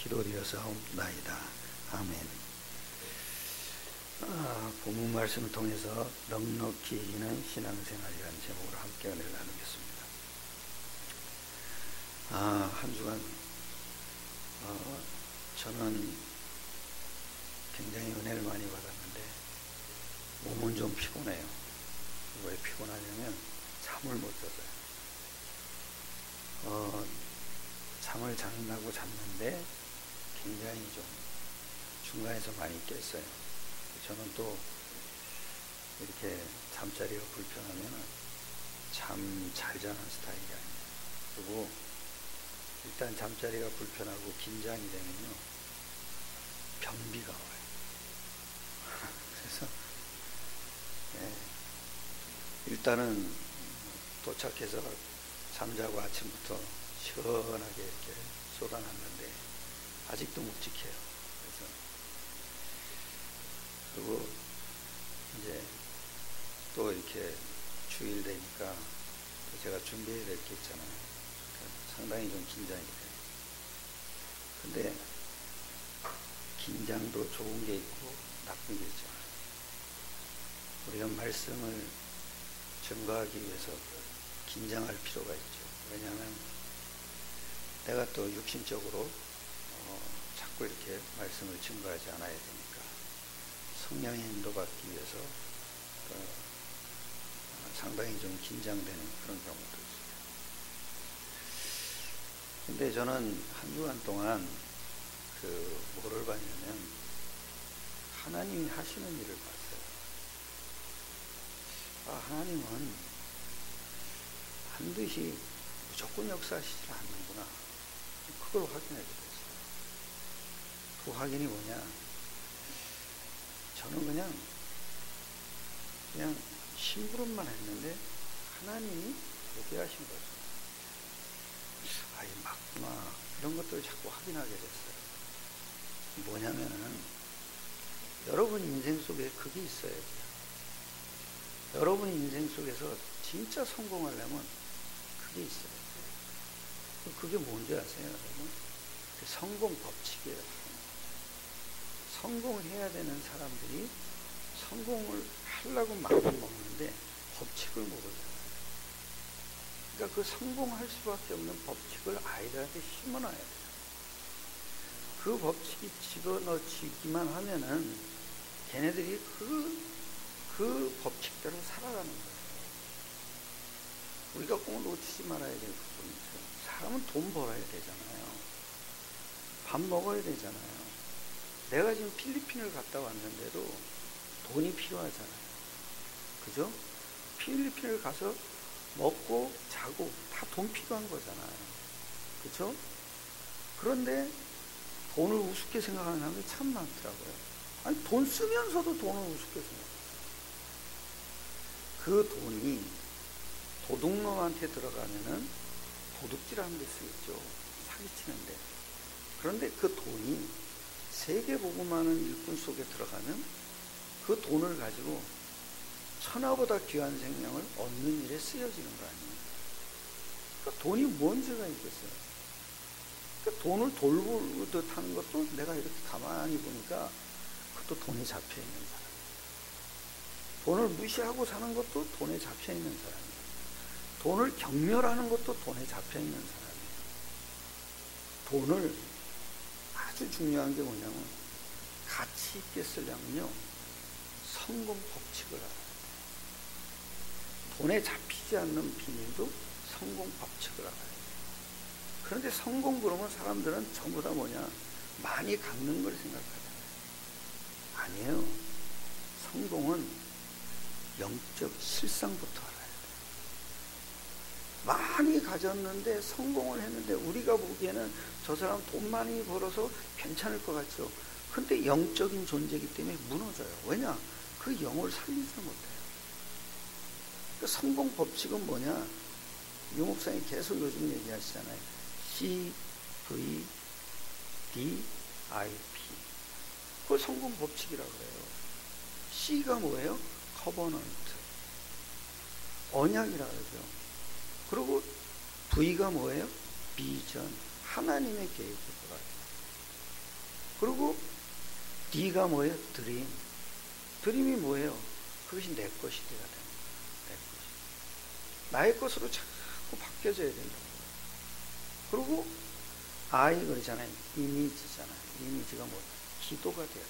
기도드려사옵나이다. 아멘. 본문 말씀을 통해서 넉넉히 이기는 신앙생활이라는 제목으로 함께 은혜를 나누겠습니다. 한 주간 저는 굉장히 은혜를 많이 받았는데 몸은 좀 피곤해요. 왜 피곤하냐면 잠을 못 잤어요. 잠을 잔다고 잤는데 굉장히 좀 중간에서 많이 깼어요. 저는 또 이렇게 잠자리가 불편하면 잠 잘 자는 스타일이 아니에요. 그리고 일단 잠자리가 불편하고 긴장이 되면요 변비가 와요. 그래서 일단은 도착해서 잠자고 아침부터 시원하게 이렇게 쏟아놨는데 아직도 묵직해요. 그리고 이제 또 이렇게 주일 되니까 제가 준비해야 될 게 있잖아요. 상당히 좀 긴장이 돼요. 근데 긴장도 좋은 게 있고 나쁜 게 있잖아요. 우리가 말씀을 증거하기 위해서 긴장할 필요가 있죠. 왜냐하면 내가 또 육신적으로 자꾸 이렇게 말씀을 증거하지 않아야 되니까 성령의 인도받기 위해서 상당히 좀 긴장되는 그런 경우도 있어요. 근데 저는 한 주간 동안 뭐를 봤냐면 하나님이 하시는 일을 봤어요. 하나님은 반드시 무조건 역사하시지 않는구나. 그걸 확인하게 됐어요. 그 확인이 뭐냐? 저는 그냥 심부름만 했는데 하나님이 얘기하신 거죠. 이 맞구나. 이런 것들을 자꾸 확인하게 됐어요. 뭐냐면은 여러분 인생 속에 그게 있어야 돼요. 여러분 인생 속에서 진짜 성공하려면 그게 있어야 돼요. 그게 뭔지 아세요, 여러분? 성공 법칙이에요. 성공해야 되는 사람들이 성공을 하려고 마음을 먹는데 법칙을 모르잖아요. 그러니까 그 성공할 수밖에 없는 법칙을 아이들한테 심어놔야 돼요. 그 법칙이 집어넣어지기만 하면은 걔네들이 그 법칙대로 살아가는 거예요. 우리가 꼭 놓치지 말아야 될 부분이 있어요. 사람은 돈 벌어야 되잖아요. 밥 먹어야 되잖아요. 내가 지금 필리핀을 갔다 왔는데도 돈이 필요하잖아요. 그죠? 필리핀을 가서 먹고 자고 다 돈 필요한 거잖아요. 그죠? 그런데 돈을 우습게 생각하는 사람이 참 많더라고요. 아니, 돈 쓰면서도 돈을 우습게 생각해요. 그 돈이 도둑놈한테 들어가면은 도둑질하는 데 쓰겠죠. 사기치는데. 그런데 그 돈이 세계복음하는 일꾼 속에 들어가면 그 돈을 가지고 천하보다 귀한 생명을 얻는 일에 쓰여지는 거 아니에요. 그러니까 돈이 뭔 죄가 있겠어요. 그러니까 돈을 돌보듯 하는 것도 내가 이렇게 가만히 보니까 그것도 돈에 잡혀있는 사람이에요. 돈을 무시하고 사는 것도 돈에 잡혀있는 사람이에요. 돈을 경멸하는 것도 돈에 잡혀있는 사람이에요. 돈을 아주 중요한 게 뭐냐면 가치 있게 쓰려면요 성공 법칙을 알아요. 돈에 잡히지 않는 비밀도 성공 법칙을 알아요. 그런데 성공 그러면 사람들은 전부 다 뭐냐 많이 갖는 걸 생각하잖아요. 아니에요. 성공은 영적 실상부터 알아야 돼요. 많이 가졌는데 성공을 했는데 우리가 보기에는 저 사람 돈 많이 벌어서 괜찮을 것 같죠. 근데 영적인 존재이기 때문에 무너져요. 왜냐? 그 영을 살리지 못해요. 그 성공 법칙은 뭐냐? 유 목사님 계속 요즘 얘기하시잖아요. CVDIP. 그걸 성공 법칙이라고 해요. C가 뭐예요? 커버넌트. 언약이라고 그러죠. 그리고 V가 뭐예요? 비전. 하나님의 계획이 들어가요. 그리고 D가 뭐예요? 드림. 드림이 뭐예요? 그것이 내 것이 돼야 됩니다. 내 것이. 나의 것으로 자꾸 바뀌어져야 된다고. 그리고 I 그러잖아요. 이미지잖아요. 이미지가 뭐예요? 기도가 돼야 된다.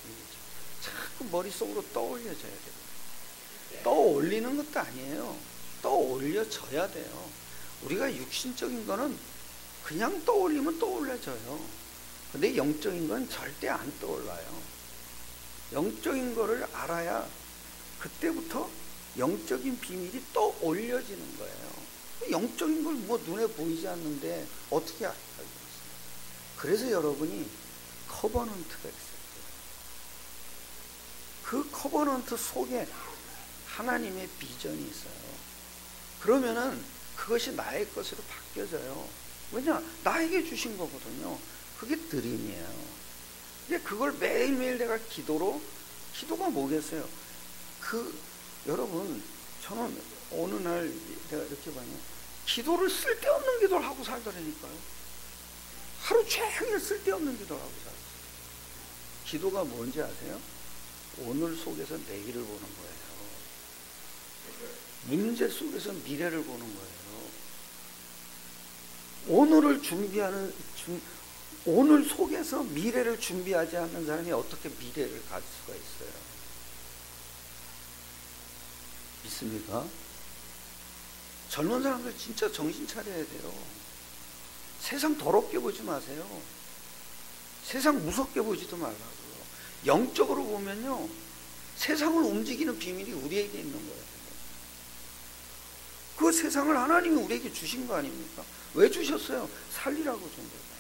이미지. 자꾸 머릿속으로 떠올려져야 됩니다. 떠올리는 것도 아니에요. 떠올려져야 돼요. 우리가 육신적인 거는 그냥 떠올리면 떠올려져요. 근데 영적인 건 절대 안 떠올라요. 영적인 거를 알아야 그때부터 영적인 비밀이 떠올려지는 거예요. 영적인 걸 뭐 눈에 보이지 않는데 어떻게 알고 있어요? 그래서 여러분이 커버넌트가 있어요. 그 커버넌트 속에 하나님의 비전이 있어요. 그러면은 그것이 나의 것으로 바뀌어져요. 왜냐? 나에게 주신 거거든요. 그게 드림이에요. 근데 그걸 매일매일 내가 기도가 뭐겠어요? 여러분, 저는 어느 날 내가 이렇게 봐요. 기도를 쓸데없는 기도를 하고 살더라니까요. 하루 종일 쓸데없는 기도를 하고 살았어요. 기도가 뭔지 아세요? 오늘 속에서 내일을 보는 거예요. 문제 속에서 미래를 보는 거예요. 오늘 속에서 미래를 준비하지 않는 사람이 어떻게 미래를 갈 수가 있어요? 믿습니까? 젊은 사람들 진짜 정신 차려야 돼요. 세상 더럽게 보지 마세요. 세상 무섭게 보지도 말라고요. 영적으로 보면요, 세상을 움직이는 비밀이 우리에게 있는 거예요. 그 세상을 하나님이 우리에게 주신 거 아닙니까? 왜 주셨어요? 살리라고 준 거예요.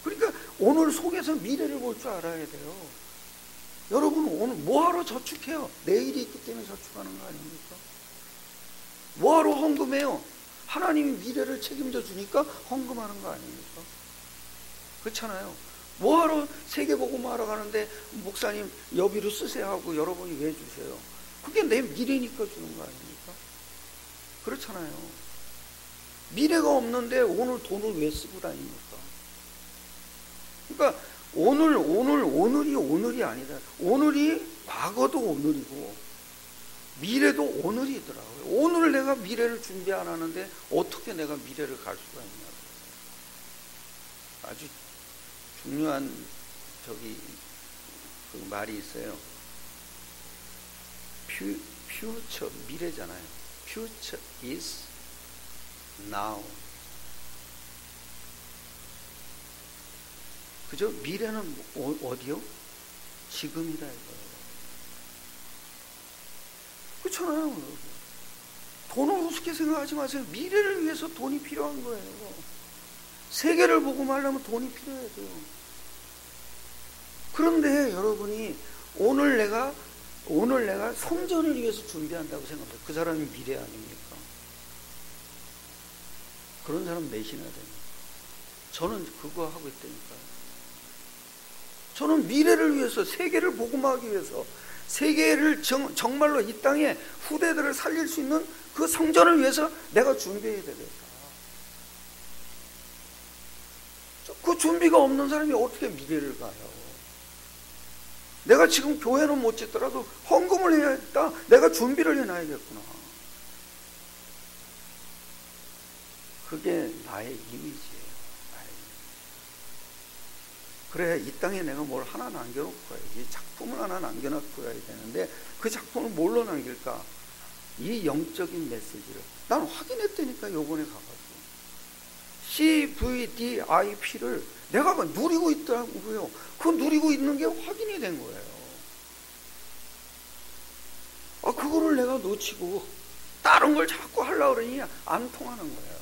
그러니까 오늘 속에서 미래를 볼 줄 알아야 돼요. 여러분 오늘 뭐하러 저축해요? 내일이 있기 때문에 저축하는 거 아닙니까? 뭐하러 헌금해요? 하나님이 미래를 책임져 주니까 헌금하는 거 아닙니까? 그렇잖아요. 뭐하러 세계복음하러 가는데 목사님 여비로 쓰세요 하고 여러분이 왜 주세요? 그게 내 미래니까 주는 거 아닙니까? 그렇잖아요. 미래가 없는데 오늘 돈을 왜 쓰고 다닙니까? 그러니까 오늘이 오늘이 아니다. 오늘이 과거도 오늘이고 미래도 오늘이더라고요. 오늘 내가 미래를 준비 안 하는데 어떻게 내가 미래를 갈 수가 있냐고요. 아주 중요한 그 말이 있어요. future 미래잖아요. future is now. 그죠? 미래는 어디요? 지금이다 이거예요. 그렇잖아요. 돈을 우습게 생각하지 마세요. 미래를 위해서 돈이 필요한 거예요. 세계를 보고 말려면 돈이 필요해요. 그런데 여러분이 오늘 내가 성전을 위해서 준비한다고 생각해요. 그 사람이 미래 아닙니까? 그런 사람 몇이나 돼요. 저는 그거 하고 있다니까요. 저는 미래를 위해서, 세계를 복음하기 위해서, 세계를 정말로 이 땅에 후대들을 살릴 수 있는 그 성전을 위해서 내가 준비해야 되겠다. 그 준비가 없는 사람이 어떻게 미래를 가요? 내가 지금 교회는 못 짓더라도 헌금을 해야겠다. 내가 준비를 해놔야겠구나. 그게 나의 이미지예요. 그래, 이 땅에 내가 뭘 하나 남겨놓고 가야지. 작품을 하나 남겨놓고 가야 되는데 그 작품을 뭘로 남길까? 이 영적인 메시지를 난 확인했다니까. 요번에 가가지고 CVDIP를 내가 누리고 있더라고요. 그 누리고 있는 게 확인이 된 거예요. 그거를 내가 놓치고 다른 걸 자꾸 하려고 그러니 안 통하는 거예요.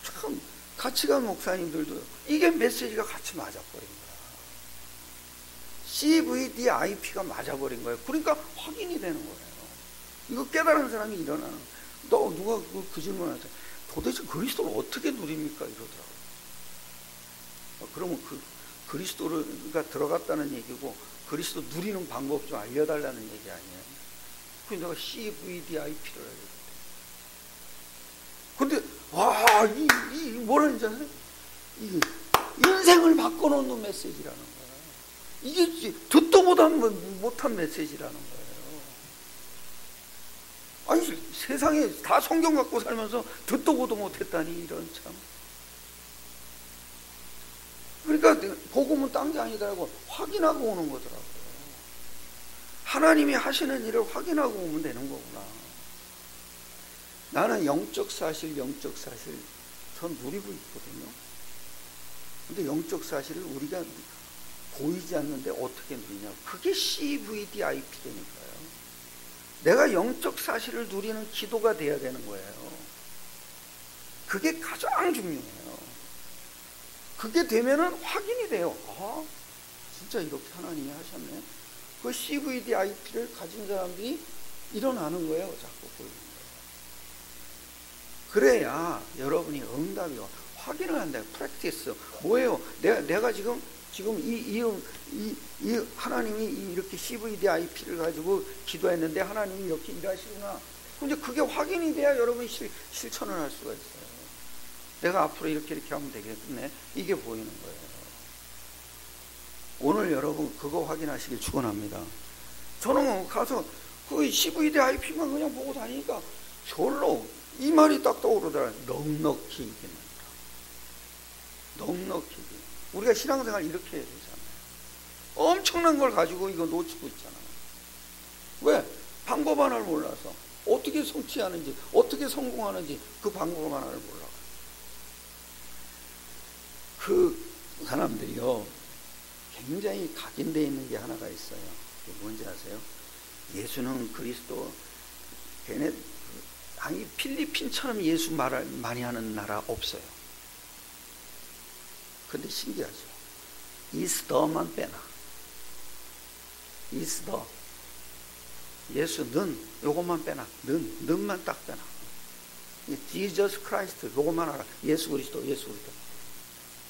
참 같이 간 목사님들도 이게 메시지가 같이 맞아버린 거야. CVDIP가 맞아버린 거예요. 그러니까 확인이 되는 거예요. 이거 깨달은 사람이 일어나는. 누가 그 질문을 하죠. 도대체 그리스도를 어떻게 누립니까? 이러더라고요. 그러면 그리스도가 들어갔다는 얘기고 그리스도 누리는 방법 좀 알려달라는 얘기 아니에요? 그래서 내가 CVDIP를 알려줬대. 근데 와, 뭐라는지 아세요? 이게 인생을 바꿔놓는 메시지라는 거예요. 이게 듣도 못한 메시지라는 거예요. 아니, 세상에 다 성경 갖고 살면서 듣도 보도 못했다니, 이런 참. 그러니까 복음은 딴 게 아니더라고. 확인하고 오는 거더라고요. 하나님이 하시는 일을 확인하고 오면 되는 거구나. 나는 영적 사실 전 누리고 있거든요. 근데 영적 사실을 우리가 보이지 않는데 어떻게 누리냐. 그게 CVDIP니까요. 내가 영적 사실을 누리는 기도가 돼야 되는 거예요. 그게 가장 중요해요. 그게 되면은 확인이 돼요. 아, 진짜 이렇게 하나님이 하셨네. 그 CVDIP를 가진 사람들이 일어나는 거예요. 자꾸 보이는 거예요. 그래야 여러분이 응답이 와. 확인을 한다. 프랙티스. 뭐예요? 내가 지금 이 하나님이 이렇게 CVDIP를 가지고 기도했는데 하나님이 이렇게 일하시구나. 근데 그게 확인이 돼야 여러분이 실천을 할 수가 있어요. 내가 앞으로 이렇게 하면 되겠네. 이게 보이는 거예요. 오늘 여러분 그거 확인하시길 축원합니다. 저는 가서 그 CVDIP만 그냥 보고 다니니까 절로 이 말이 딱 떠오르더라. 넉넉히 이기는. 넉넉히. 우리가 신앙생활 이렇게 해야 되잖아요. 엄청난 걸 가지고 이거 놓치고 있잖아요. 왜? 방법 하나를 몰라서. 어떻게 성취하는지, 어떻게 성공하는지 그 방법 하나를 몰라. 그 사람들이요, 굉장히 각인되어 있는 게 하나가 있어요. 그게 뭔지 아세요? 예수는 그리스도. 걔네 아니 필리핀처럼 예수 말을 많이 하는 나라 없어요. 근데 신기하죠. is the만 빼놔. is the. 예수는 요것만 빼놔. 는만 딱 빼놔. Jesus Christ 요것만 알아. 예수 그리스도.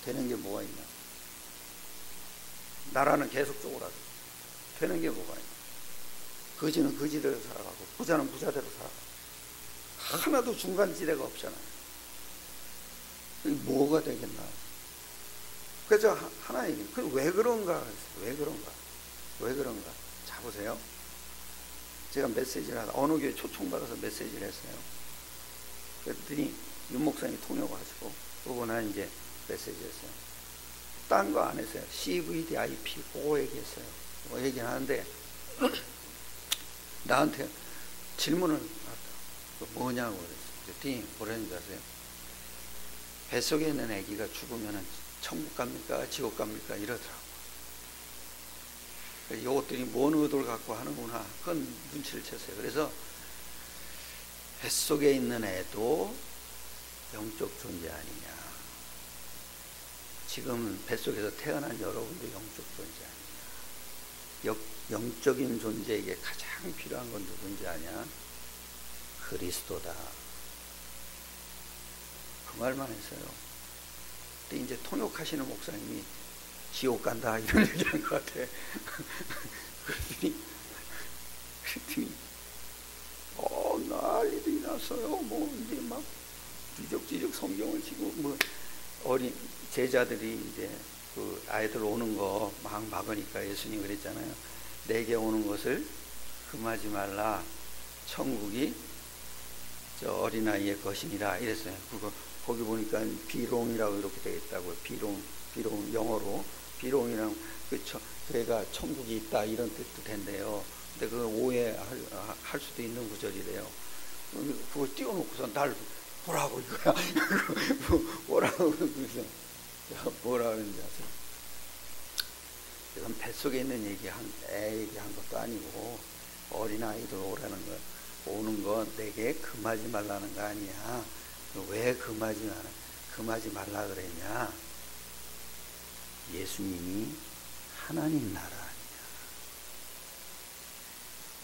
되는 게 뭐가 있냐. 나라는 계속 쪼그라들고 되는 게 뭐가 있냐. 거지는 거지대로 살아가고 부자는 부자대로 살아가고 하나도 중간지대가 없잖아요. 뭐가 되겠나. 그래서 하나 얘기. 왜 그런가. 왜 그런가. 자, 보세요. 제가 메시지를 하다 어느 교회 초청받아서 메시지를 했어요. 그랬더니 윤 목사님이 통역하시고 그러고 난 이제 메시지 했어요. 딴 거 안 했어요. CVDIP 그거 얘기했어요. 그거 얘기하는데 나한테 질문을 왔다. 뭐냐고 그랬더니 뭐라는지 아세요? 뱃속에 있는 아기가 죽으면 천국 갑니까? 지옥 갑니까? 이러더라고. 이것들이 뭔 의도를 갖고 하는구나. 그건 눈치를 챘어요. 그래서 뱃속에 있는 애도 영적 존재 아니냐. 지금 뱃속에서 태어난 여러분도 영적 존재 아니냐. 영적인 존재에게 가장 필요한 건 누군지 아냐? 그리스도다. 그 말만 했어요. 근데 이제 통역하시는 목사님이 지옥 간다 이런 얘기한 것 같아. 그랬더니 난리도 났어요. 뭐 이제 막 뒤적뒤적 성경을 치고 뭐 어린 제자들이 이제 그 아이들 오는 거 막 막으니까 예수님 그랬잖아요. 내게 오는 것을 금하지 말라. 천국이 저 어린아이의 것이니라 이랬어요. 그거 거기 보니까 비롱이라고 이렇게 되어 있다고요. 비롱 영어로 비롱이랑 걔가 천국이 있다 이런 뜻도 된대요. 근데 그 오해할 수도 있는 구절이래요. 그걸 띄워놓고서 날 보라고 이거야. 뭐라고 그러죠? 뭐라 그러는지 아세요? 이건 뱃속에 있는 애 얘기한 것도 아니고 어린아이들 오는 거 내게 금하지 말라는 거 아니야. 왜 금하지 말라 그랬냐? 예수님이 하나님 나라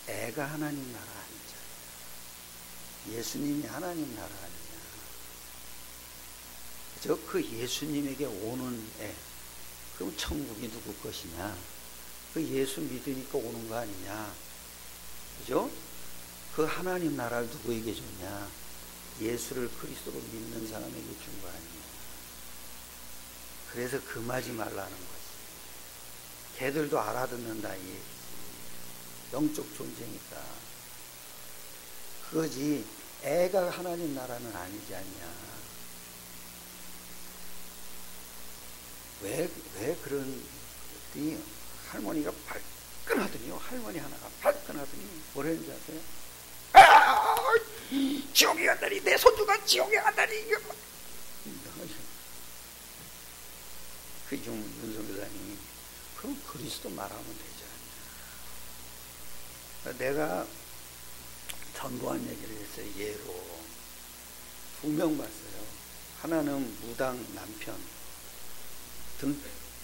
아니냐. 애가 하나님 나라 아니냐. 예수님이 하나님 나라 아니냐. 그 예수님에게 오는 애, 그럼 천국이 누구 것이냐? 그 예수 믿으니까 오는 거 아니냐? 그죠? 그 하나님 나라를 누구에게 줬냐? 예수를 그리스도로 믿는 사람에게 준 거 아니냐? 그래서 금하지 말라는 거지. 걔들도 알아듣는다 이 영적 존재니까. 그거지 애가 하나님 나라는 아니지 않냐. 왜 그런 이 할머니가 발끈하더니요. 할머니 하나가 발끈하더니 뭐라 했는지 아세요? 지옥에 간다니, 내 손주가 지옥에 간다니. 그 중 윤석교사님이 그럼 그리스도 말하면 되지 않냐. 내가 전도한 얘기를 했어요. 예로 2명 봤어요. 하나는 무당 남편,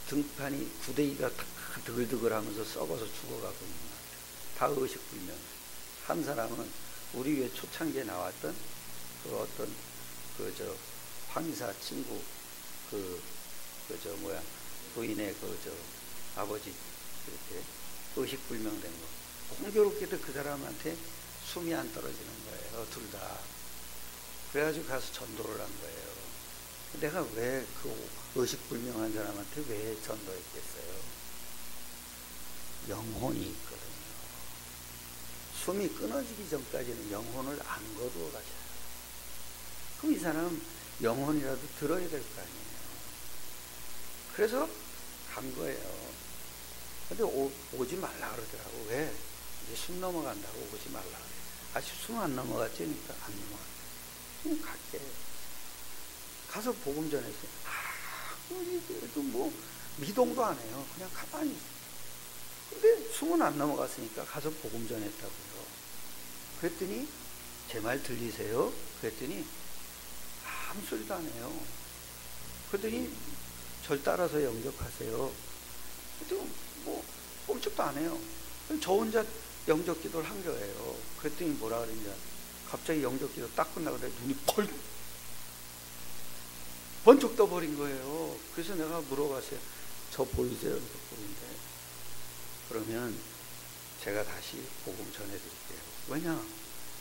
등판이 구데기가 다 드글드글하면서 썩어서 죽어가고 있는 남편, 다 의식불명. 한 사람은 우리 교회 초창기에 나왔던 그 어떤 황사 친구 부인의 아버지 이렇게 의식불명된 거. 공교롭게도 그 사람한테 숨이 안 떨어지는 거예요. 둘 다. 그래가지고 가서 전도를 한 거예요. 내가 왜 그 의식불명한 사람한테 왜 전도했겠어요? 영혼이 있거든요. 숨이 끊어지기 전까지는 영혼을 안 거두어 가셔요. 그럼 이 사람 영혼이라도 들어야 될 거 아니에요. 그래서 간 거예요. 근데 오지 말라 그러더라고. 왜? 이제 숨 넘어간다고 오지 말라 그래. 아직 숨 안 넘어갔지? 그러니까 안 넘어갔어. 그럼 갈게. 가서 복음 전했어요. 우리 그래도 뭐 미동도 안 해요. 그냥 가만히 있어. 근데 숨은 안 넘어갔으니까 가서 복음 전했다고요. 그랬더니 제 말 들리세요? 그랬더니 아무 소리도 안 해요. 그랬더니 절 따라서 영접하세요. 그랬더니 뭐 꼼짝도 안 해요. 저 혼자 영접 기도를 한 거예요. 그랬더니 뭐라 그러냐. 갑자기 영접 기도 딱 끝나고 눈이 번쩍 떠버린 거예요. 그래서 내가 물어봤어요. 저 보이세요? 보이는데. 그러면 제가 다시 복음 전해드릴게요. 왜냐?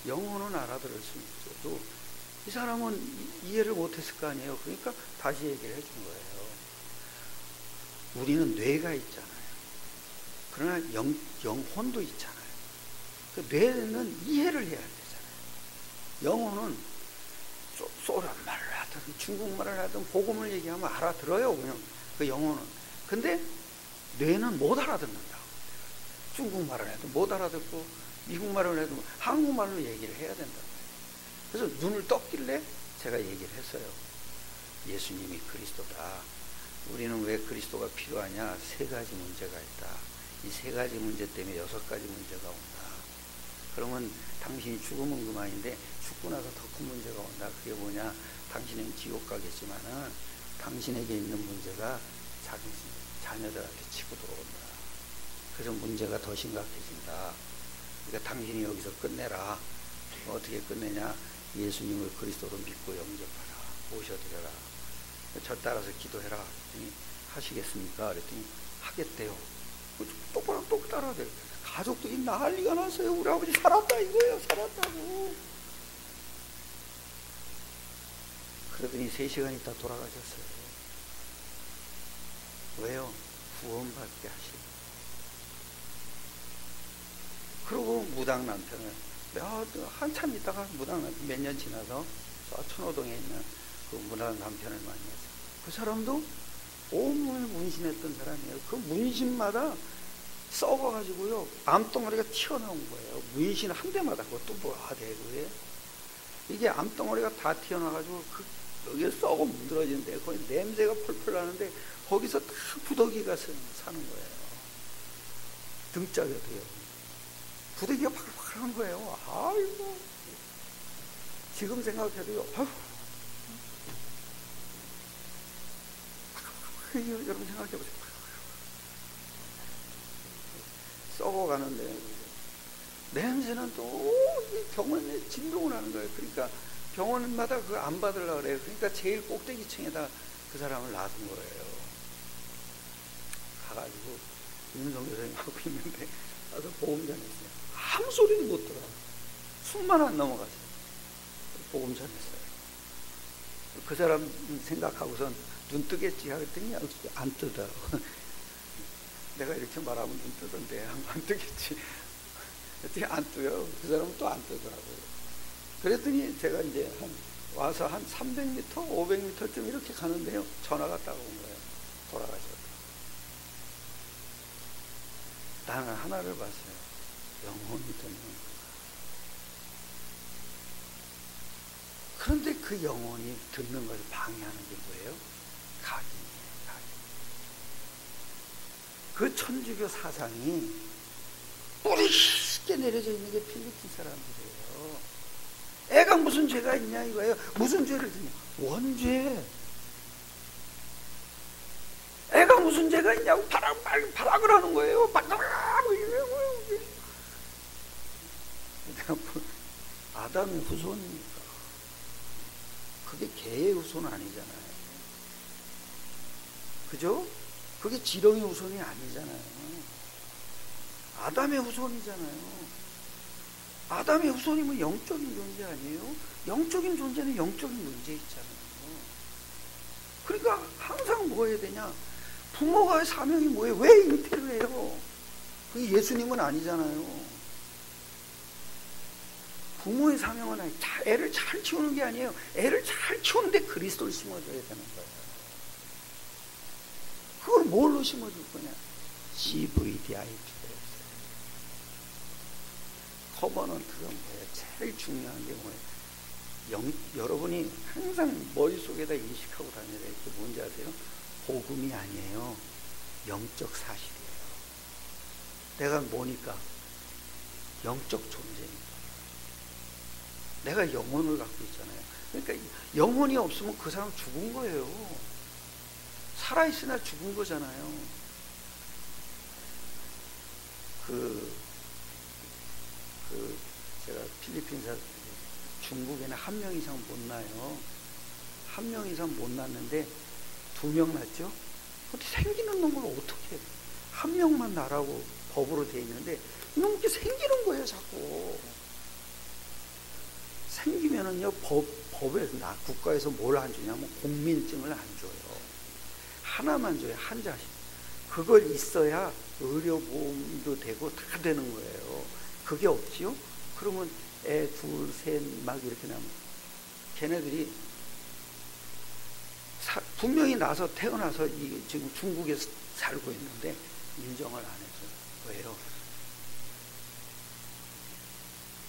영어는 알아들을 수 있어도 이 사람은 이해를 못했을 거 아니에요. 그러니까 다시 얘기를 해준 거예요. 우리는 뇌가 있잖아요. 그러나 영혼도 있잖아요. 그 뇌는 이해를 해야 되잖아요. 영혼은 소련 말을 하든 중국말을 하든 복음을 얘기하면 알아들어요. 그냥 그 영혼은. 근데 뇌는 못 알아듣는다. 중국말을 해도 못 알아듣고 미국말을 해도 한국말로 얘기를 해야 된다. 그래서 눈을 떴길래 제가 얘기를 했어요. 예수님이 그리스도다. 우리는 왜 그리스도가 필요하냐? 3가지 문제가 있다. 이 3가지 문제 때문에 6가지 문제가 온다. 그러면 당신이 죽으면 그만인데 죽고 나서 더 큰 문제가 온다. 그게 뭐냐? 당신은 지옥 가겠지만은 당신에게 있는 문제가 자녀들한테 치고 들어온다. 그래서 문제가 더 심각해진다. 그러니까 당신이 여기서 끝내라. 어떻게 끝내냐? 예수님을 그리스도로 믿고 영접하라. 모셔드려라. 절 따라서 기도해라. 그랬더니 하시겠습니까? 그랬더니 하겠대요. 똑바로 따라야 돼요. 가족들이 난리가 났어요. 우리 아버지 살았다 이거예요. 살았다고. 그러더니 3시간 있다 돌아가셨어요. 왜요? 구원받게 하시고. 그리고 무당 남편을 한참 있다가 무당 남편 몇 년 지나서 천호동에 있는 그 무당 남편을 만났어요. 그 사람도 온몸에 문신했던 사람이에요. 그 문신마다 썩어가지고요 암덩어리가 튀어나온 거예요. 문신 한 대마다. 그것도 뭐가 되고요. 이게 암덩어리가 다 튀어나와가지고 여기에 썩어 문드러지는데 거기 냄새가 펄펄 나는데 거기서 다 부더기가 사는 거예요. 등짝에도요. 부더기가 파글파글한 거예요. 아이고. 지금 생각해도요. 여러분 생각해보세요. 썩어가는데 냄새는 또 병원에 진동을 하는 거예요. 그러니까 병원마다 그거 안 받으려고 그래요. 그러니까 제일 꼭대기층에다 그 사람을 놔둔 거예요. 가가지고 윤성교 선생님 하고 있는데 가서 보험 전했어요. 아무 소리도 못 들어요. 숨만 안 넘어갔어요. 보험 전했어요. 그 사람 생각하고선 눈 뜨겠지 하랬더니 안 뜨더라고. 내가 이렇게 말하면 눈 뜨던데 안 뜨겠지. 그랬더니 안 뜨요. 그 사람은 또 안 뜨더라고요. 그랬더니 제가 이제 와서 한 300m, 500m쯤 이렇게 가는데요. 전화가 딱 온 거예요. 돌아가셨다. 나는 하나를 봤어요. 영혼이 듣는 거. 그런데 그 영혼이 듣는 것을 방해하는 게 뭐예요? 각인이에요. 각인. 그 천주교 사상이 뿌리 깊게 내려져 있는 게 필리핀 사람들이에요. 애가 무슨 죄가 있냐 이거예요. 무슨 죄를 지냐? 원죄. 애가 무슨 죄가 있냐고 발악을 하는 거예요. 아담의 후손이니까. 그게 개의 후손 아니잖아요. 그죠? 그게 지렁이 후손이 아니잖아요. 아담의 후손이잖아요. 아담의 후손이면 영적인 존재 아니에요? 영적인 존재는 영적인 문제 있잖아요. 그러니까 항상 뭐 해야 되냐? 부모가의 사명이 뭐예요? 왜 잉태를 해요? 그게 예수님은 아니잖아요. 부모의 사명은 애를 잘 키우는 게 아니에요. 애를 잘 키우는데 그리스도를 심어줘야 되는 거예요. 그걸 뭘로 심어줄 거냐? CVDIP. 커버넌트가 뭐예요? 제일 중요한 게 뭐예요? 여러분이 항상 머릿속에다 인식하고 다녀야 될 게 뭔지 아세요? 복음이 아니에요. 영적 사실이에요. 내가 뭐니까? 영적 존재입니다. 내가 영혼을 갖고 있잖아요. 그러니까 영혼이 없으면 그 사람 죽은 거예요. 살아있으나 죽은 거잖아요. 제가 필리핀 중국에는 한 명 이상 못 낳아요. 한 명 이상 못 낳는데 2명 낳죠? 근데 생기는 놈을 어떻게 해요? 한 명만 낳으라고 법으로 돼 있는데 이놈이 생기는 거예요, 자꾸. 생기면은요, 법에서, 국가에서 뭘 안 주냐면 공민증을 안 줘요. 하나만 줘요, 한 자식. 그걸 있어야 의료보험도 되고 다 되는 거예요. 그게 없지요? 그러면 애 둘, 셋 막 이렇게 나면 걔네들이 분명히 태어나서 지금 중국에서 살고 있는데 인정을 안 해줘요. 왜요?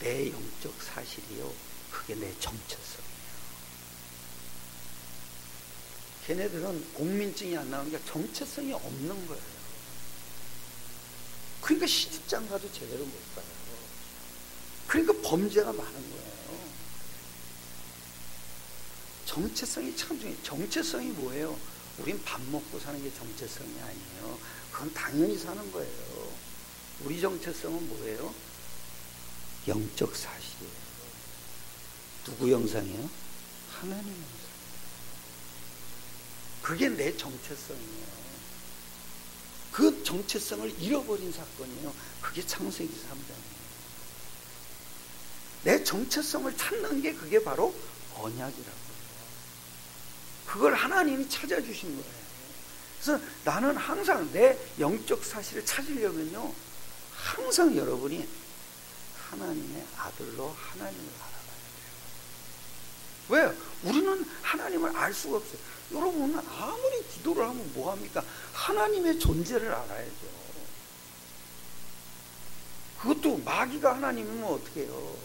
내 영적 사실이요. 그게 내 정체성이에요. 걔네들은 공민증이 안 나오는 게 정체성이 없는 거예요. 그러니까 시집장 가도 제대로 못 가요. 그러니까 범죄가 많은 거예요. 정체성이 참 중요해요. 정체성이 뭐예요? 우린 밥 먹고 사는 게 정체성이 아니에요. 그건 당연히 사는 거예요. 우리 정체성은 뭐예요? 영적 사실이에요. 누구 영상이에요? 하나님 영상. 그게 내 정체성이에요. 그 정체성을 잃어버린 사건이에요. 그게 창세기 3장이에요. 내 정체성을 찾는 게 그게 바로 언약이라고. 그걸 하나님이 찾아주신 거예요. 그래서 나는 항상 내 영적 사실을 찾으려면요, 항상 여러분이 하나님의 아들로 하나님을 알아봐야 돼요. 왜? 우리는 하나님을 알 수가 없어요. 여러분은 아무리 기도를 하면 뭐합니까? 하나님의 존재를 알아야죠. 그것도 마귀가 하나님이면 어떻게 해요?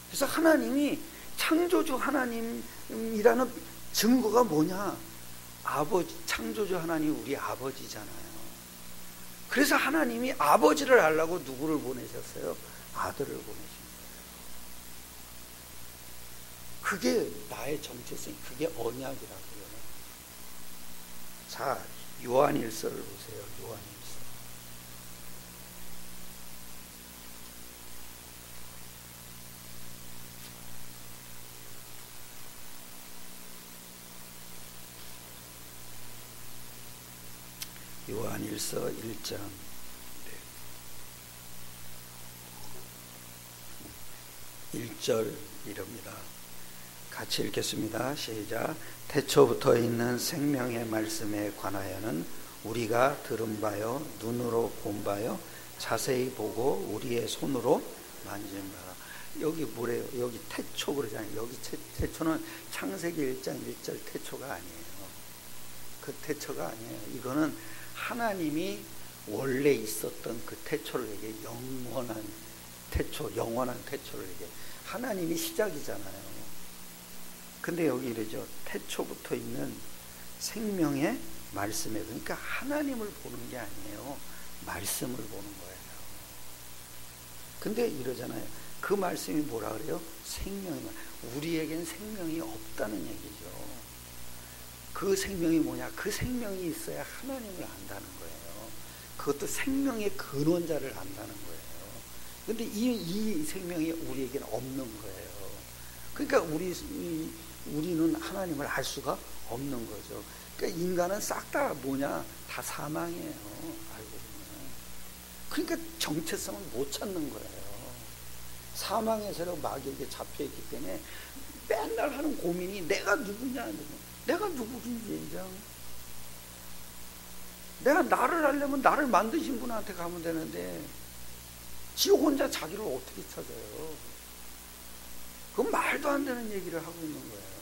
그래서 하나님이 창조주 하나님이라는 증거가 뭐냐? 창조주 하나님 우리 아버지잖아요. 그래서 하나님이 아버지를 알라고 누구를 보내셨어요? 아들을 보내신 거예요. 그게 나의 정체성, 그게 언약이라고요. 자, 요한일서를 보세요. 요한일서. 요한일서 1장 1절 이럽니다. 같이 읽겠습니다. 시작. 태초부터 있는 생명의 말씀에 관하여는 우리가 들은 바요 눈으로 본 바요 자세히 보고 우리의 손으로 만진 바라. 여기 뭐래요? 여기 태초 그러잖아요. 여기 태초는 창세기 1장 1절 태초가 아니에요. 그 태초가 아니에요. 이거는 하나님이 원래 있었던 그 태초를 얘기해. 영원한 태초, 영원한 태초를 얘기해. 하나님이 시작이잖아요. 근데 여기 이러죠. 태초부터 있는 생명의 말씀에, 그러니까 하나님을 보는 게 아니에요. 말씀을 보는 거예요. 근데 이러잖아요. 그 말씀이 뭐라 그래요? 생명이, 우리에겐 생명이 없다는 얘기죠. 그 생명이 뭐냐? 그 생명이 있어야 하나님을 안다는 거예요. 그것도 생명의 근원자를 안다는 거예요. 근데 이 생명이 우리에게는 없는 거예요. 그러니까 우리는 하나님을 알 수가 없는 거죠. 그러니까 인간은 싹 다 뭐냐? 다 사망이에요. 알고 보면. 그러니까 정체성을 못 찾는 거예요. 사망의 세력 마귀에게 잡혀있기 때문에 맨날 하는 고민이 내가 누구냐, 내가 누구인지, 내가 나를 알려면 나를 만드신 분한테 가면 되는데 지 혼자 자기를 어떻게 찾아요? 그건 말도 안 되는 얘기를 하고 있는 거예요.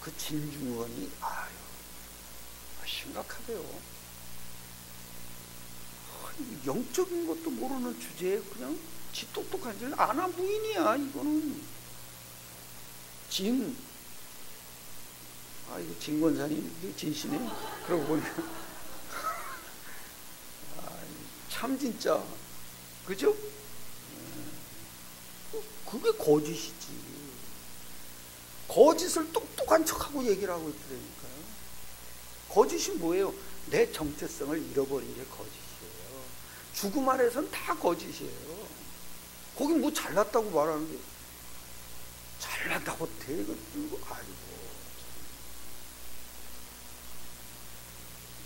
그 진중권이 심각하대요. 영적인 것도 모르는 주제에 그냥 지 똑똑한 줄 아나 부인이야. 이거는 이거 진권사님 진시네. 그러고 보니까 참 진짜 그죠? 그게 거짓이지. 거짓을 똑똑한 척하고 얘기를 하고 있더라니까요. 거짓이 뭐예요? 내 정체성을 잃어버린 게 거짓이에요. 죽음 아래서는 다 거짓이에요. 거기 뭐 잘났다고 말하는 게, 잘났다고 대거 들고,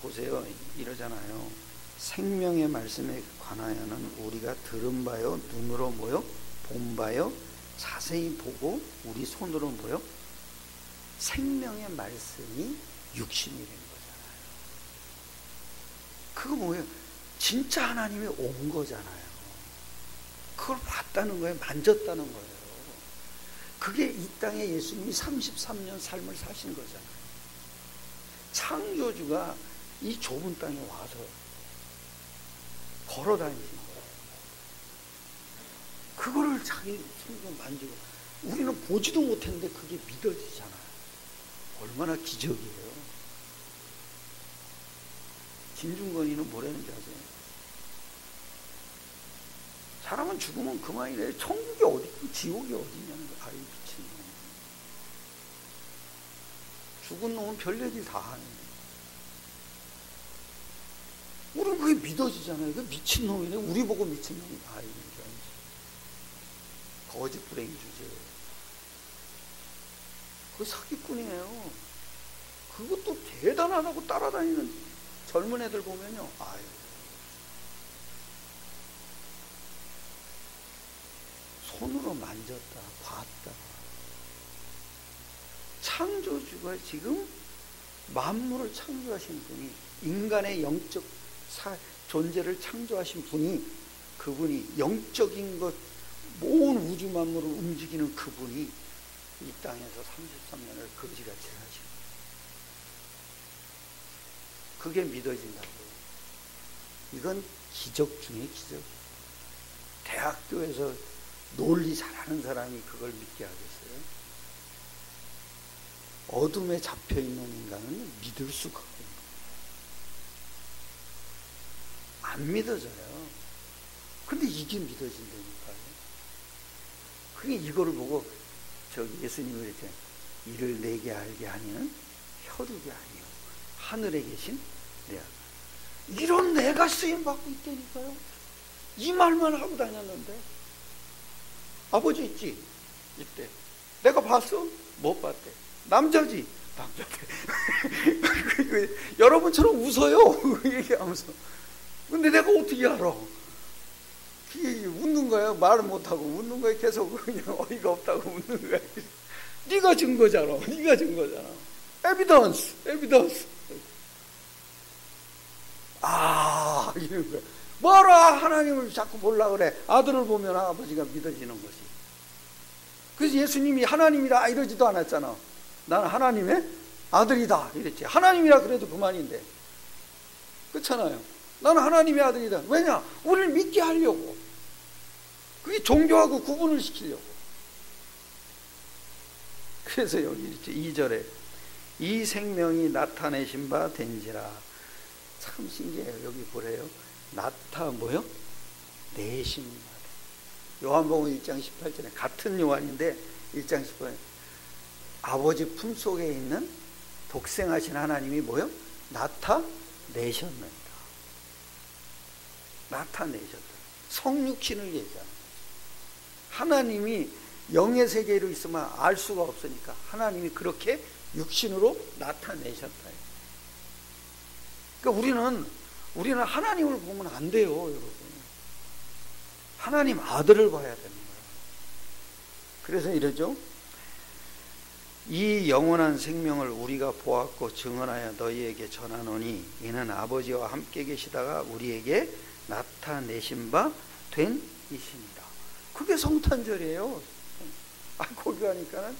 보세요. 이러잖아요. 생명의 말씀에 관하여는 우리가 들은 바요 눈으로 뭐요? 본 바요 자세히 보고 우리 손으로 뭐요? 생명의 말씀이 육신이 된 거잖아요. 그거 뭐예요? 진짜 하나님이 온 거잖아요. 그걸 봤다는 거예요. 만졌다는 거예요. 그게 이 땅에 예수님이 33년 삶을 사신 거잖아요. 창조주가 이 좁은 땅에 와서 걸어다니신 거예요. 그거를 자기 손으로 만지고, 우리는 보지도 못했는데 그게 믿어지잖아요. 얼마나 기적이에요. 진중권이는 뭐라는지 아세요? 사람은 죽으면 그만이래. 천국이 어디 있고 지옥이 어디 있냐는 거. 미친놈. 죽은 놈은 별 얘기를 다 하는데 우리는 그게 믿어지잖아요. 그 미친놈이네. 우리 보고 미친놈이. 거짓 불행 주제예요. 그 사기꾼이에요. 그것도 대단하다고 따라다니는 젊은 애들 보면요. 손으로 만졌다, 봤다. 창조주가 지금 만물을 창조하신 분이, 인간의 영적 존재를 창조하신 분이, 그분이 영적인 것, 온 우주 만물을 움직이는 그분이 이 땅에서 33년을 거지같이 하시고, 그게 믿어진다고요. 이건 기적 중에 기적. 대학교에서 논리 잘하는 사람이 그걸 믿게 하겠어요? 어둠에 잡혀있는 인간은 믿을 수가 없어요. 안 믿어져요. 근데 이게 믿어진다니까요. 그러니까 이거를 보고 예수님이 그랬잖아요. 이를 내게 알게 하니는 혈육이 아니요 하늘에 계신 내 아들. 이런 내가 쓰임받고 있다니까요. 이 말만 하고 다녔는데. 아버지 있지? 이때 내가 봤어? 못 봤대. 남자지? 남자대. 여러분처럼 웃어요. 얘기하면서. 근데 내가 어떻게 알아? 웃는 거예요. 말을 못하고 웃는 거예요. 계속 그냥 어이가 없다고 웃는 거예요. 네가 증거잖아. 네가 증거잖아. 에비던스. 이런 거야. 뭐라 하나님을 자꾸 보려고 그래. 아들을 보면 아버지가 믿어지는 것이. 그래서 예수님이 하나님이다 이러지도 않았잖아. 나는 하나님의 아들이다 이랬지. 하나님이라 그래도 그만인데. 그렇잖아요. 나는 하나님의 아들이다. 왜냐? 우리를 믿게 하려고. 그게 종교하고 구분을 시키려고. 그래서 여기 2절에 이 생명이 나타내신 바 된지라. 참 신기해요. 여기 보래요. 내신 바. 요한복음 1장 18절에 같은 요한인데 1장 18절에 아버지 품속에 있는 독생하신 하나님이 뭐요? 나타내셨는다. 성육신을 얘기하는 거죠. 하나님이 영의 세계로 있으면 알 수가 없으니까 하나님이 그렇게 육신으로 나타내셨다. 그러니까 우리는 하나님을 보면 안 돼요, 여러분. 하나님 아들을 봐야 되는 거예요. 그래서 이러죠. 이 영원한 생명을 우리가 보았고 증언하여 너희에게 전하노니 이는 아버지와 함께 계시다가 우리에게 나타내신 바 된 이십니다. 그게 성탄절이에요. 거기 가니까는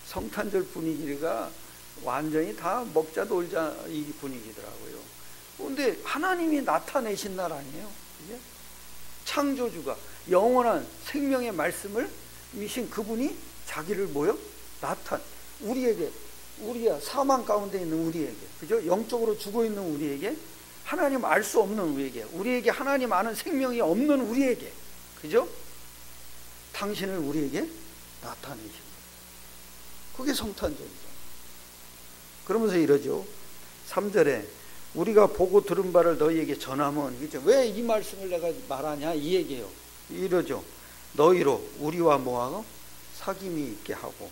성탄절 분위기가 완전히 다 먹자 놀자 이 분위기더라고요. 그런데 하나님이 나타내신 날 아니에요? 그게? 창조주가 영원한 생명의 말씀을 미신 그분이 자기를 우리야 사망 가운데 있는 우리에게, 그죠? 영적으로 죽어 있는 우리에게, 하나님 알 수 없는 우리에게 하나님 아는 생명이 없는 우리에게, 그죠? 당신을 우리에게 나타내신 거예요. 그게 성탄절이죠. 그러면서 이러죠. 3절에 우리가 보고 들은 바를 너희에게 전하면, 그죠? 왜 이 말씀을 내가 말하냐 이 얘기예요. 이러죠. 너희로 우리와 뭐하고 사귐이 있게 하고,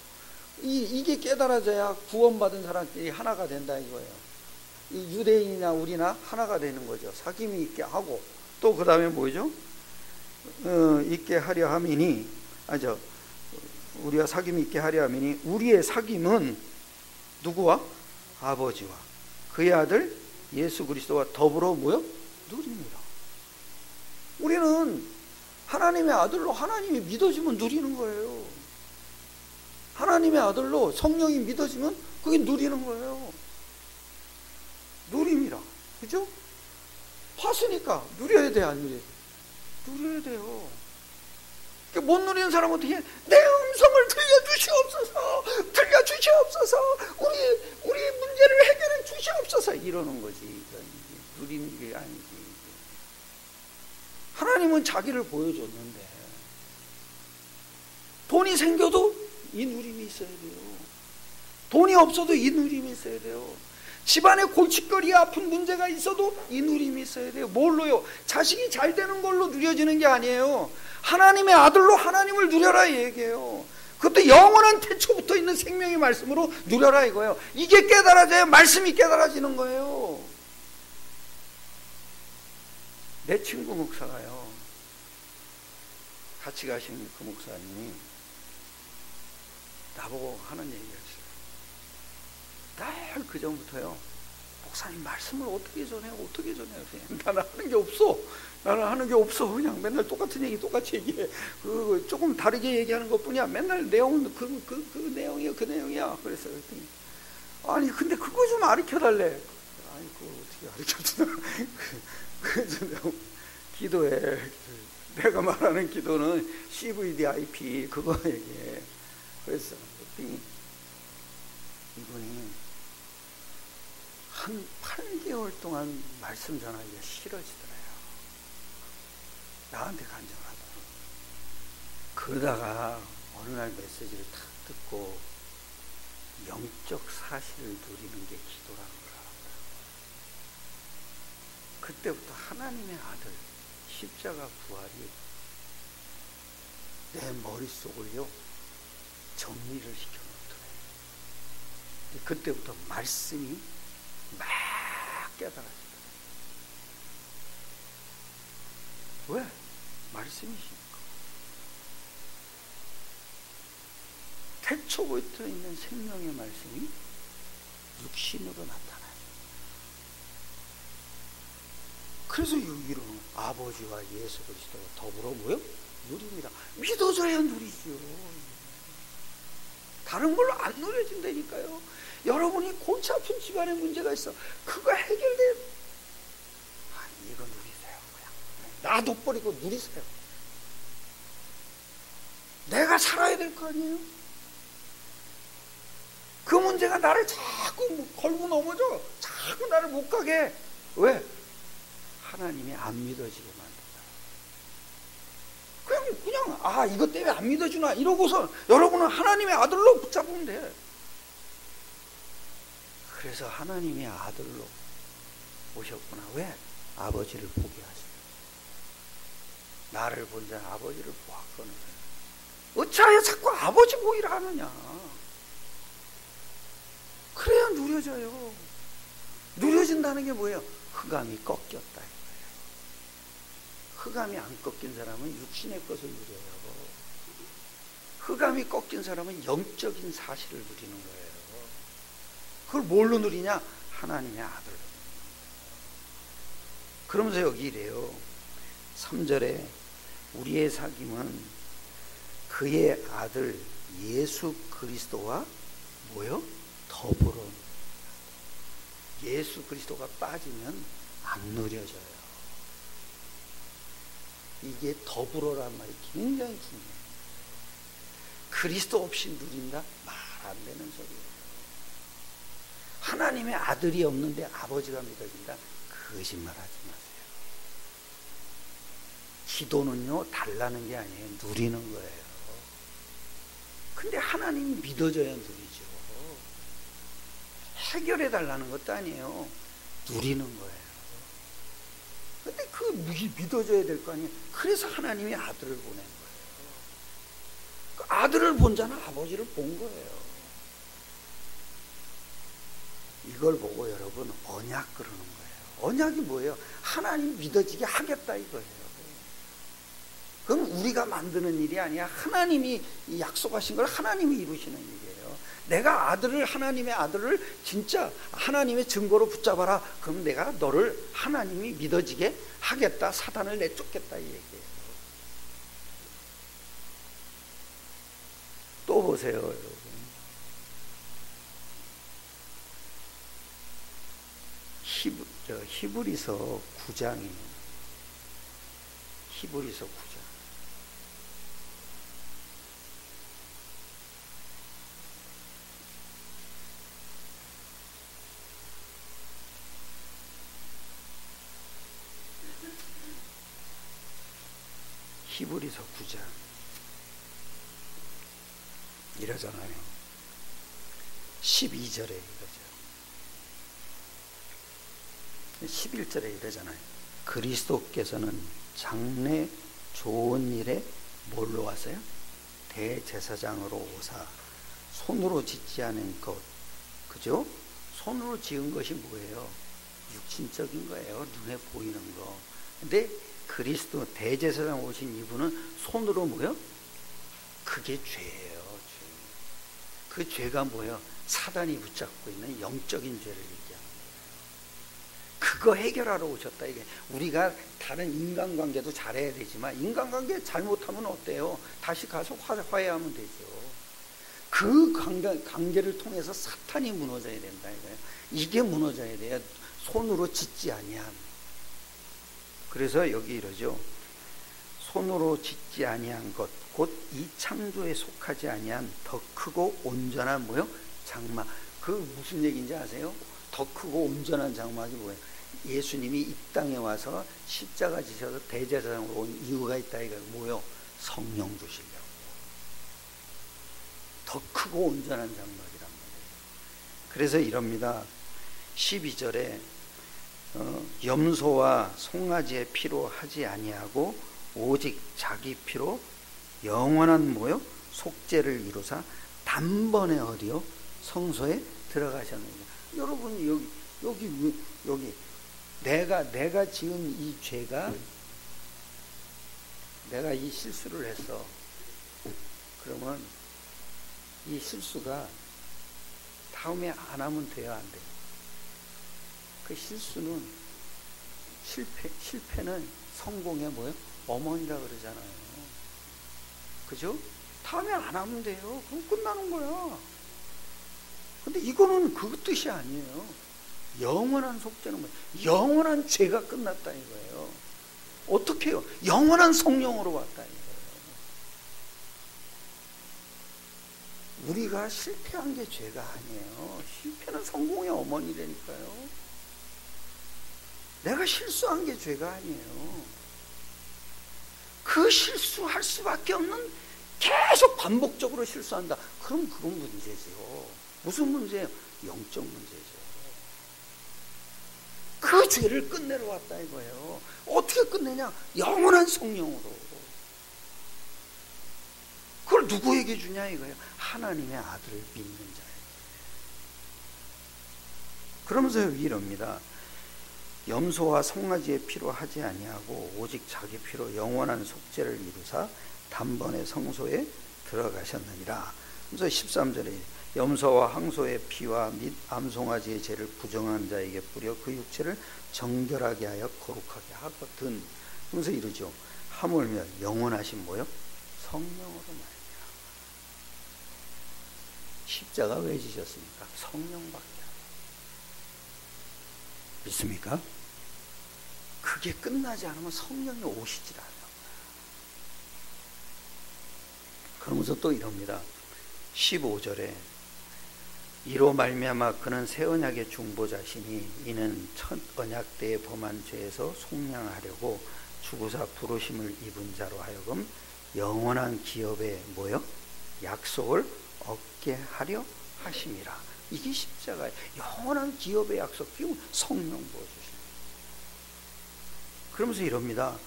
이게 깨달아져야 구원받은 사람들이 하나가 된다 이거예요. 이 유대인이나 우리나 하나가 되는 거죠. 사귐이 있게 하고, 또 그 다음에 뭐죠? 있게 하려 함이니, 우리가 사귐이 있게 하려 함이니 우리의 사귐은 누구와? 아버지와 그의 아들 예수 그리스도와 더불어 누립니다. 우리는 하나님의 아들로 하나님이 믿어지면 누리는 거예요. 하나님의 아들로 성령이 믿어지면 그게 누리는 거예요. 누립니다. 그죠? 봤으니까 누려야 돼, 안 누려야 돼? 누려야 돼요. 못 누리는 사람은 어떻게 해? 내 음성을 들려주시옵소서. 우리 문제를 해결해 주시옵소서. 이러는 거지. 누리는 게 아니지. 하나님은 자기를 보여줬는데 돈이 생겨도 이 누림이 있어야 돼요. 돈이 없어도 이 누림이 있어야 돼요. 집안에 골칫거리 아픈 문제가 있어도 이 누림이 있어야 돼요. 뭘로요? 자식이 잘 되는 걸로 누려지는 게 아니에요. 하나님의 아들로 하나님을 누려라 이 얘기예요. 그것도 영원한 태초부터 있는 생명의 말씀으로 누려라 이거예요. 이게 깨달아져야 말씀이 깨달아지는 거예요. 내 친구 목사가요, 같이 가신 그 목사님이 나보고 하는 얘기가 있어요. 날 그 전부터요, 목사님 말씀을 어떻게 전해요? 나는 하는 게 없어. 그냥 맨날 똑같은 얘기 똑같이 얘기해. 조금 다르게 얘기하는 것 뿐이야. 맨날 내용은 그 내용이야. 그래서 아니 근데 그거 좀 가르쳐 달래. 아니 그거 어떻게 가르쳐 주나? 그래서 내가 기도해. 내가 말하는 기도는 CVDIP 그거 얘기해. 그래서 이분이 한 8개월 동안 말씀 전하기가 싫어지더래요. 나한테 간증하더라고요. 그러다가 어느 날 메시지를 탁 듣고 영적 사실을 누리는 게 기도라는 걸 알았더라고요. 그때부터 하나님의 아들 십자가 부활이 내 머릿속을요 정리를 시켜놓더래요. 그때부터 말씀이 막 깨달아지더래요. 왜? 말씀이십니까? 태초부터 있는 생명의 말씀이 육신으로 나타나요. 그래서 여기로는 아버지와 예수 그리스도가 더불어 뭐요? 누립니다. 믿어줘야 누리죠. 다른 걸로 안 누려진다니까요. 여러분이 골치 아픈 집안에 문제가 있어. 그거 해결돼. 이거 누리세요. 그냥 놔둬버리고 누리세요. 내가 살아야 될 거 아니에요? 그 문제가 나를 자꾸 걸고 넘어져. 자꾸 나를 못 가게 해. 왜? 하나님이 안 믿어지게 만든다. 그냥 이것 때문에 안 믿어주나 이러고서 여러분은 하나님의 아들로 붙잡으면 돼. 그래서 하나님의 아들로 오셨구나. 왜? 아버지를 보게 하시고. 나를 본 자는 아버지를 보았거늘. 어찌하여 자꾸 아버지 보기를 하느냐. 그래야 누려져요. 누려진다는 게 뭐예요? 흑암이 꺾였다 이거예요. 흑암이 안 꺾인 사람은 육신의 것을 누려요. 흑암이 꺾인 사람은 영적인 사실을 누리는 거예요. 그걸 뭘로 누리냐? 하나님의 아들로. 그러면서 여기 이래요. 3절에 우리의 사귐은 그의 아들 예수 그리스도와 뭐요? 더불어. 예수 그리스도가 빠지면 안 누려져요. 이게 더불어란 말이 굉장히 중요해요. 그리스도 없이 누린다? 말 안 되는 소리예요. 하나님의 아들이 없는데 아버지가 믿어진다? 거짓말하지 마세요. 기도는요 달라는 게 아니에요. 누리는 거예요. 근데 하나님이 믿어져야 누리죠. 해결해 달라는 것도 아니에요. 누리는 거예요. 근데 그 믿어져야 될 거 아니에요. 그래서 하나님이 아들을 보낸 거예요. 그 아들을 본 자는 아버지를 본 거예요. 이걸 보고 여러분 언약 그러는 거예요. 언약이 뭐예요? 하나님 믿어지게 하겠다 이거예요. 그건 우리가 만드는 일이 아니야. 하나님이 약속하신 걸 하나님이 이루시는 일이에요. 내가 하나님의 아들을 진짜 하나님의 증거로 붙잡아라. 그럼 내가 너를 하나님이 믿어지게 하겠다. 사단을 내쫓겠다 이 얘기예요. 또 보세요 여러분. 히브리서 9장이에요. 히브리서 9장. 히브리서 9장 이러잖아요. 12절에 이러죠. 11절에 이러잖아요. 그리스도께서는 장래 좋은 일에 뭘로 왔어요? 대제사장으로 오사 손으로 짓지 않은 것. 그죠? 손으로 지은 것이 뭐예요? 육신적인 거예요. 눈에 보이는 거. 근데 그리스도 대제사장 오신 이분은 손으로 뭐요? 그게 죄예요. 죄. 그 죄가 뭐예요? 사단이 붙잡고 있는 영적인 죄를 얘기하는 거예요. 그거 해결하러 오셨다. 이게 우리가 다른 인간관계도 잘해야 되지만 인간관계 잘못하면 어때요? 다시 가서 화해하면 되죠. 그 관계를 통해서 사탄이 무너져야 된다 이거예요. 이게 무너져야 돼요. 손으로 짓지 아니함. 그래서 여기 이러죠. 손으로 짓지 아니한 것, 곧 이 창조에 속하지 아니한 더 크고 온전한 뭐요? 장막. 그 무슨 얘기인지 아세요? 더 크고 온전한 장막이 뭐예요? 예수님이 이 땅에 와서 십자가 지셔서 대제사장으로 온 이유가 있다 이거예요. 뭐요? 성령 주시려고. 더 크고 온전한 장막이란 말이에요. 그래서 이럽니다. 12절에 염소와 송아지의 피로 하지 아니하고 오직 자기 피로 영원한 뭐요? 속죄를 이루사 단번에 어디요? 성소에 들어가셨느니라. 여러분 여기 내가 지은 이 죄가 내가 이 실수를 했어. 그러면 이 실수가 다음에 안 하면 돼요, 안 돼요? 그 실수는 실패는 성공의 뭐예요? 어머니라 그러잖아요. 그죠? 다음에 안 하면 돼요. 그럼 끝나는 거야. 근데 이거는 그 뜻이 아니에요. 영원한 속죄는 뭐예요? 영원한 죄가 끝났다 이거예요. 어떻게 해요? 영원한 성령으로 왔다 이거예요. 우리가 실패한 게 죄가 아니에요. 실패는 성공의 어머니라니까요. 내가 실수한 게 죄가 아니에요. 그 실수할 수밖에 없는, 계속 반복적으로 실수한다. 그럼 그건 문제죠. 무슨 문제예요? 영적 문제죠. 그 죄를 끝내러 왔다 이거예요. 어떻게 끝내냐? 영원한 성령으로. 그걸 누구에게 주냐 이거예요? 하나님의 아들을 믿는 자예요. 그러면서 이럽니다. 염소와 송아지의 피로 하지 아니하고 오직 자기 피로 영원한 속죄를 이루사 단번에 성소에 들어가셨느니라. 그래서 13절에 염소와 항소의 피와 및 암송아지의 죄를 부정한 자에게 뿌려 그 육체를 정결하게 하여 거룩하게 하거든. 그러면서 이러죠. 하물며 영원하신 뭐요? 성령으로 말이야. 십자가 왜 지셨습니까? 성령밖에 안 돼요. 믿습니까? 그게 끝나지 않으면 성령이 오시질 않아요. 그러면서 또 이럽니다. 15절에 이로 말미암아 그는 새 언약의 중보자시니 이는 첫 언약 때에 범한 죄에서 속량하려고 죽으사 부르심을 입은 자로 하여금 영원한 기업의 뭐요? 약속을 얻게 하려 하심이라. 이게 십자가예요. 영원한 기업의 약속, 성령 부어주십니다. 그러면서 이럽니다.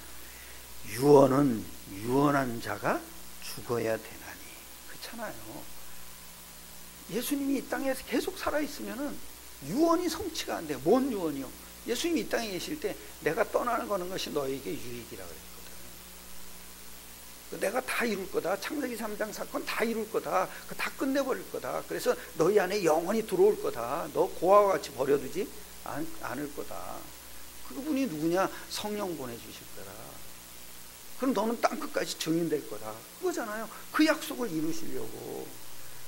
유언은 유언한 자가 죽어야 되나니. 그렇잖아요. 예수님이 이 땅에 계속 살아있으면 유언이 성취가 안 돼요. 뭔 유언이요? 예수님이 이 땅에 계실 때 내가 떠나는 것이 너에게 유익이라 그랬거든. 내가 다 이룰 거다. 창세기 3장 사건 다 이룰 거다. 다 끝내버릴 거다. 그래서 너희 안에 영원히 들어올 거다. 너 고아와 같이 버려두지 않을 거다. 그분이 누구냐? 성령 보내주실 거다. 그럼 너는 땅끝까지 증인될 거다. 그거잖아요. 그 약속을 이루시려고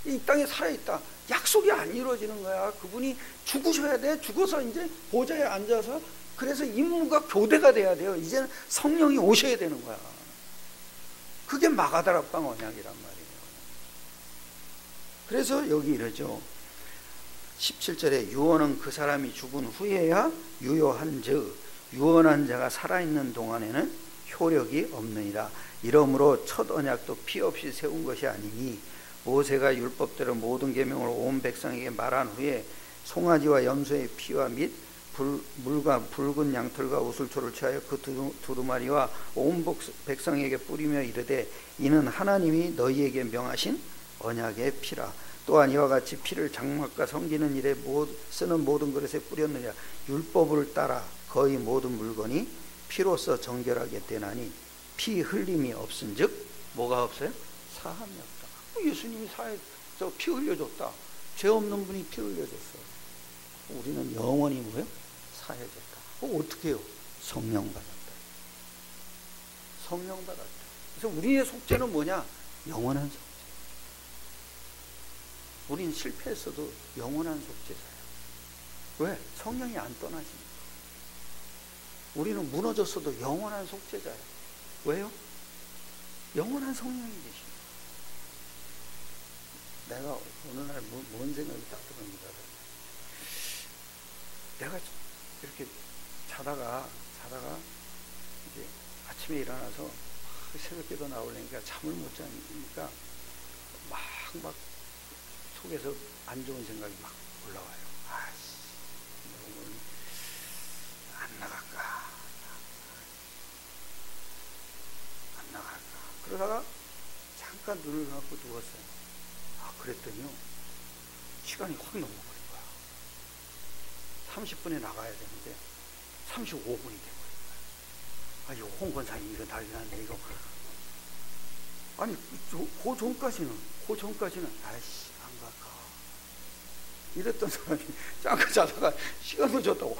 이 땅에 살아있다. 약속이 안 이루어지는 거야. 그분이 죽으셔야 돼. 죽어서 이제 보좌에 앉아서, 그래서 임무가 교대가 돼야 돼요. 이제는 성령이 오셔야 되는 거야. 그게 마가다락방 언약이란 말이에요. 그래서 여기 이러죠. 17절에 유언은 그 사람이 죽은 후에야 유효한즉 유언한 자가 살아있는 동안에는 효력이 없느니라. 이러므로 첫 언약도 피 없이 세운 것이 아니니 모세가 율법대로 모든 계명을 온 백성에게 말한 후에 송아지와 염소의 피와 및 물과 붉은 양털과 우슬초를 취하여 그 두루마리와 온 백성에게 뿌리며 이르되 이는 하나님이 너희에게 명하신 언약의 피라. 또한 이와 같이 피를 장막과 섬기는 일에 쓰는 모든 그릇에 뿌렸느니라. 율법을 따라 거의 모든 물건이 피로써 정결하게 되나니 피 흘림이 없은즉 뭐가 없어요? 사함이 없다. 예수님이 피 흘려줬다. 죄 없는 분이 피 흘려줬어. 우리는 영원히 뭐예요? 사해졌다. 어떻게 해요? 성령 받았다. 성령 받았다. 그래서 우리의 속죄는 뭐냐? 영원한 속죄. 우리는 실패했어도 영원한 속죄자예요. 왜? 성령이 안 떠나십니다. 우리는 무너졌어도 영원한 속죄자예요. 왜요? 영원한 성령이 계십니다. 내가 어느 날 뭔 생각이 딱 들었습니다. 내가 이렇게 자다가 이제 아침에 일어나서 새벽기도 나오려니까 잠을 못 자니까 막 속에서 안 좋은 생각이 막 올라와요. 아씨, 오늘 안 나갈까? 그러다가 잠깐 눈을 감고 누웠어요. 그랬더니요, 시간이 확 넘어버린 거야. 30분에 나가야 되는데 35분이 돼버린 거야. 이거 홍 권사님 이거 난리 났네. 이거 아니, 그 전까지는, 아이씨, 안 가. 이랬던 사람이 잠깐 자다가 시간도 줬다고,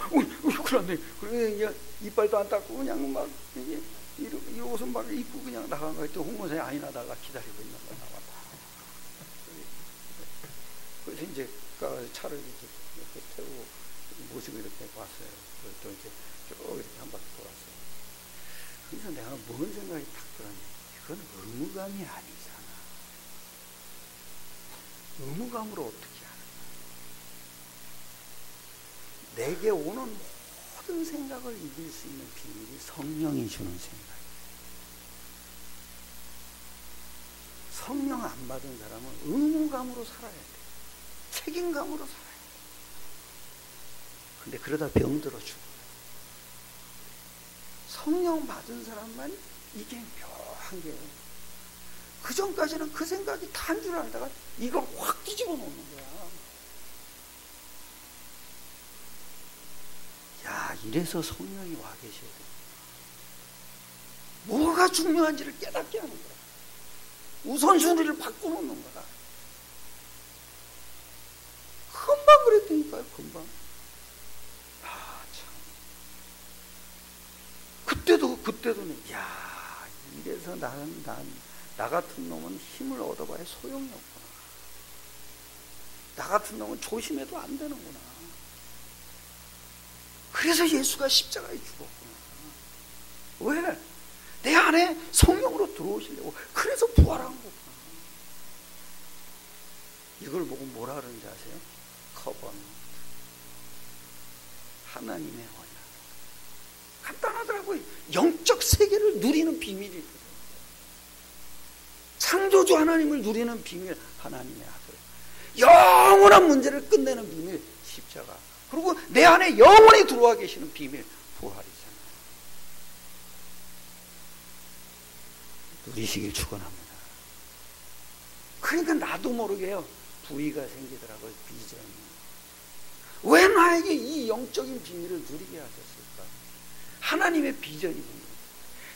그런데, 그래, 이제 이빨도 안 닦고 그냥 막, 이게, 이 옷은 막 입고 그냥 나간 거야. 또 홍보사에 아니나다가 기다리고 있는 거야, 나왔다. 그래서 이제 차를 이렇게 태우고 모시고 이렇게 왔어요. 또 이제 쭉 이렇게 한 바퀴 돌았어요. 그래서 내가 뭔 생각이 딱 들었는데, 이건 의무감이 아니잖아. 의무감으로 어떻게 하는 거야? 내게 오는 모든 생각을 이길 수 있는 비밀이 성령이 주는 생각이에요. 성령 안 받은 사람은 의무감으로 살아야 돼. 책임감으로 살아야 돼. 근데 그러다 병들어 죽어. 성령 받은 사람만 이게 묘한 게, 그 전까지는 그 생각이 다인 줄 알다가 이걸 확 뒤집어 놓는 거야. 야, 이래서 성령이 와 계셔야 돼. 뭐가 중요한지를 깨닫게 하는 거야. 우선순위를 바꿔놓는 거다. 금방 그랬다니까요, 금방. 아, 참. 그때도, 야, 이래서 나 같은 놈은 힘을 얻어봐야 소용이 없구나. 나 같은 놈은 조심해도 안 되는구나. 그래서 예수가 십자가에 죽었구나. 왜? 내 안에 성령으로 들어오시려고. 그래서 부활한 거구나. 이걸 보고 뭐라 그러는지 아세요? 커버넌트. 하나님의 언약. 간단하더라고요. 영적 세계를 누리는 비밀이거든요. 창조주 하나님을 누리는 비밀, 하나님의 아들. 영원한 문제를 끝내는 비밀, 십자가. 그리고 내 안에 영원히 들어와 계시는 비밀, 부활이잖아요. 누리시길 축원합니다. 그러니까 나도 모르게요, 부의가 생기더라고요, 비전이. 왜 나에게 이 영적인 비밀을 누리게 하셨을까? 하나님의 비전이군요.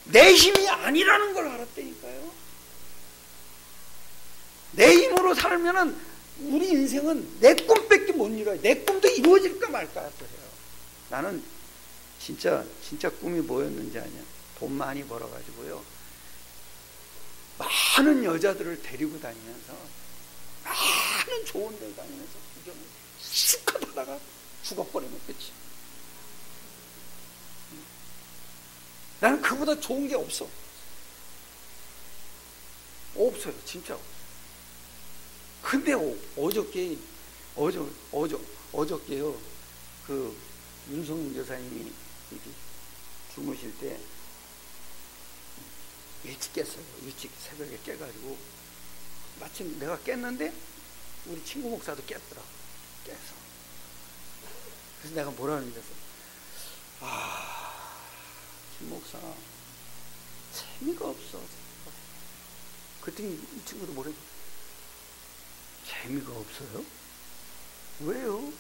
내 힘이 아니라는 걸 알았다니까요. 내 힘으로 살면은 우리 인생은 내 꿈밖에 못 이뤄요. 내 꿈도 이루어질까 말까 해요. 나는 진짜 꿈이 뭐였는지 아냐? 돈 많이 벌어가지고요, 많은 여자들을 데리고 다니면서 많은 좋은 데 다니면서 구경을 실컷 하다가 죽어버리면 끝이. 나는 그보다 좋은 게 없어. 없어요. 진짜 없어요. 근데 어저께요, 그 윤성윤 여사님이 주무실 때 일찍 깼어요. 일찍 새벽에 깨가지고, 마침 내가 깼는데 우리 친구 목사도 깼더라고. 깨서. 그래서 내가 뭐라 하는지 아세요? 김 목사, 재미가 없어. 그랬더니 이 친구도 뭐래? 재미가 없어요? 왜요?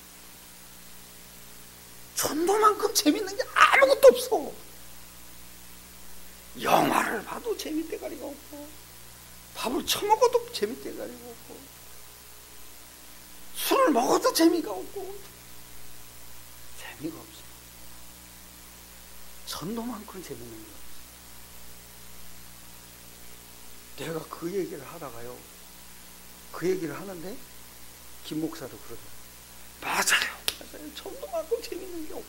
전도만큼 재밌는 게 아무것도 없어. 영화를 봐도 재밌대가리가 없고, 밥을 처먹어도 재밌대가리가 없고, 술을 먹어도 재미가 없고, 재미가 없어. 전도만큼 재밌는 게 없어. 내가 그 얘기를 하다가요, 그 얘기를 하는데 김 목사도 그러더라고요. 맞아요. 전도만큼 재밌는 게 없어.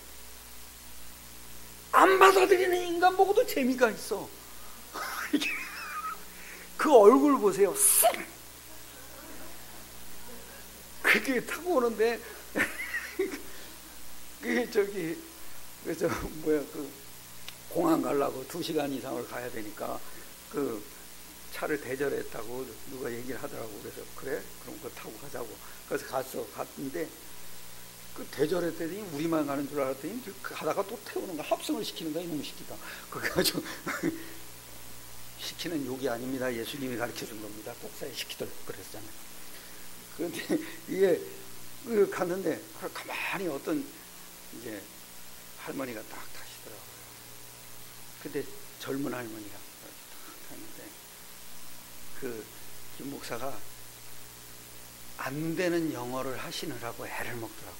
안 받아들이는 인간 보고도 재미가 있어. 그 얼굴 보세요. 그게 타고 오는데 그게 그 공항 가려고 2시간 이상을 가야 되니까 그 차를 대절했다고 누가 얘기를 하더라고. 그래서 그래? 그럼 그거 타고 가자고. 그래서 갔는데 그 대절했더니 우리만 가는 줄 알았더니 가다가 또 태우는 거야. 합성을 시키는 거야, 이놈의 새끼가. 그래가지고 시키는 욕이 아닙니다. 예수님이 가르쳐 준 겁니다. 꼭사에 시키도록 그랬잖아요. 그런데 이게 갔는데 가만히 어떤 이제 할머니가 딱 타시더라고요. 근데 젊은 할머니가 딱 타는데 김 목사가 안 되는 영어를 하시느라고 애를 먹더라고.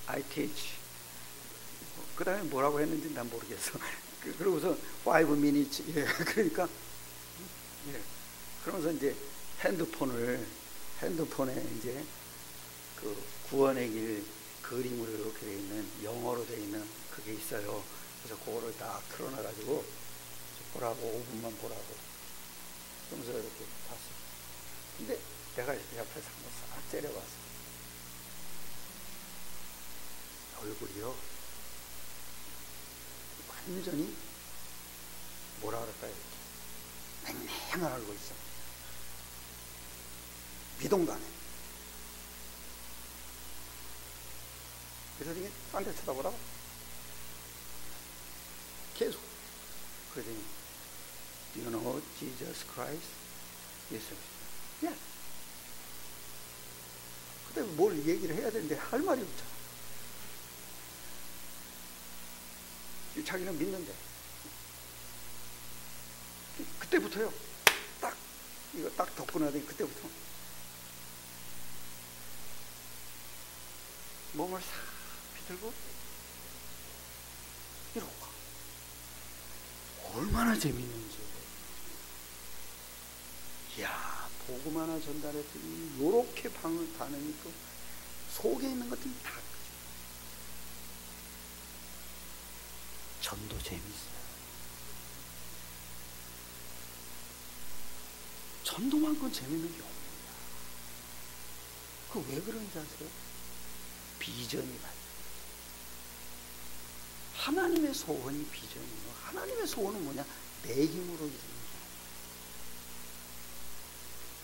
I teach. 그 다음에 뭐라고 했는지 난 모르겠어. 그러고서 5 minutes. 예, 그러니까, 예. 그러면서 이제 핸드폰에 이제 그 구원의 길 그림으로 이렇게 돼 있는, 영어로 돼 있는 그게 있어요. 그래서 그거를 딱 틀어놔가지고 보라고, 5분만 보라고. 그러면서 이렇게 봤어. 근데 내가 옆에서 한번 싹 째려봤어. 얼굴이요, 완전히 뭐라 그럴까요? 맹맹한 얼굴 있어. 미동도 안 해. 그래서 이게 딴 데 쳐다보라고 계속. 그러더니 Do you know Jesus Christ? Yes. Yeah. 근데 뭘 얘기를 해야 되는데 할 말이 없잖아. 자기는 믿는데. 그때부터요. 이거 딱 덮고 나더니 그때부터 몸을 싹 비틀고 이러고 가. 얼마나 재밌는지. 이야, 복음 하나 전달했더니 요렇게 반응이 또 속에 있는 것들이 다 전도 재밌어요. 전도만큼 재밌는 게 없습니다. 그 왜 그런지 아세요? 비전이 가요. 하나님의 소원이 비전이에요. 하나님의 소원은 뭐냐? 내 힘으로 이루는 게 아니에요.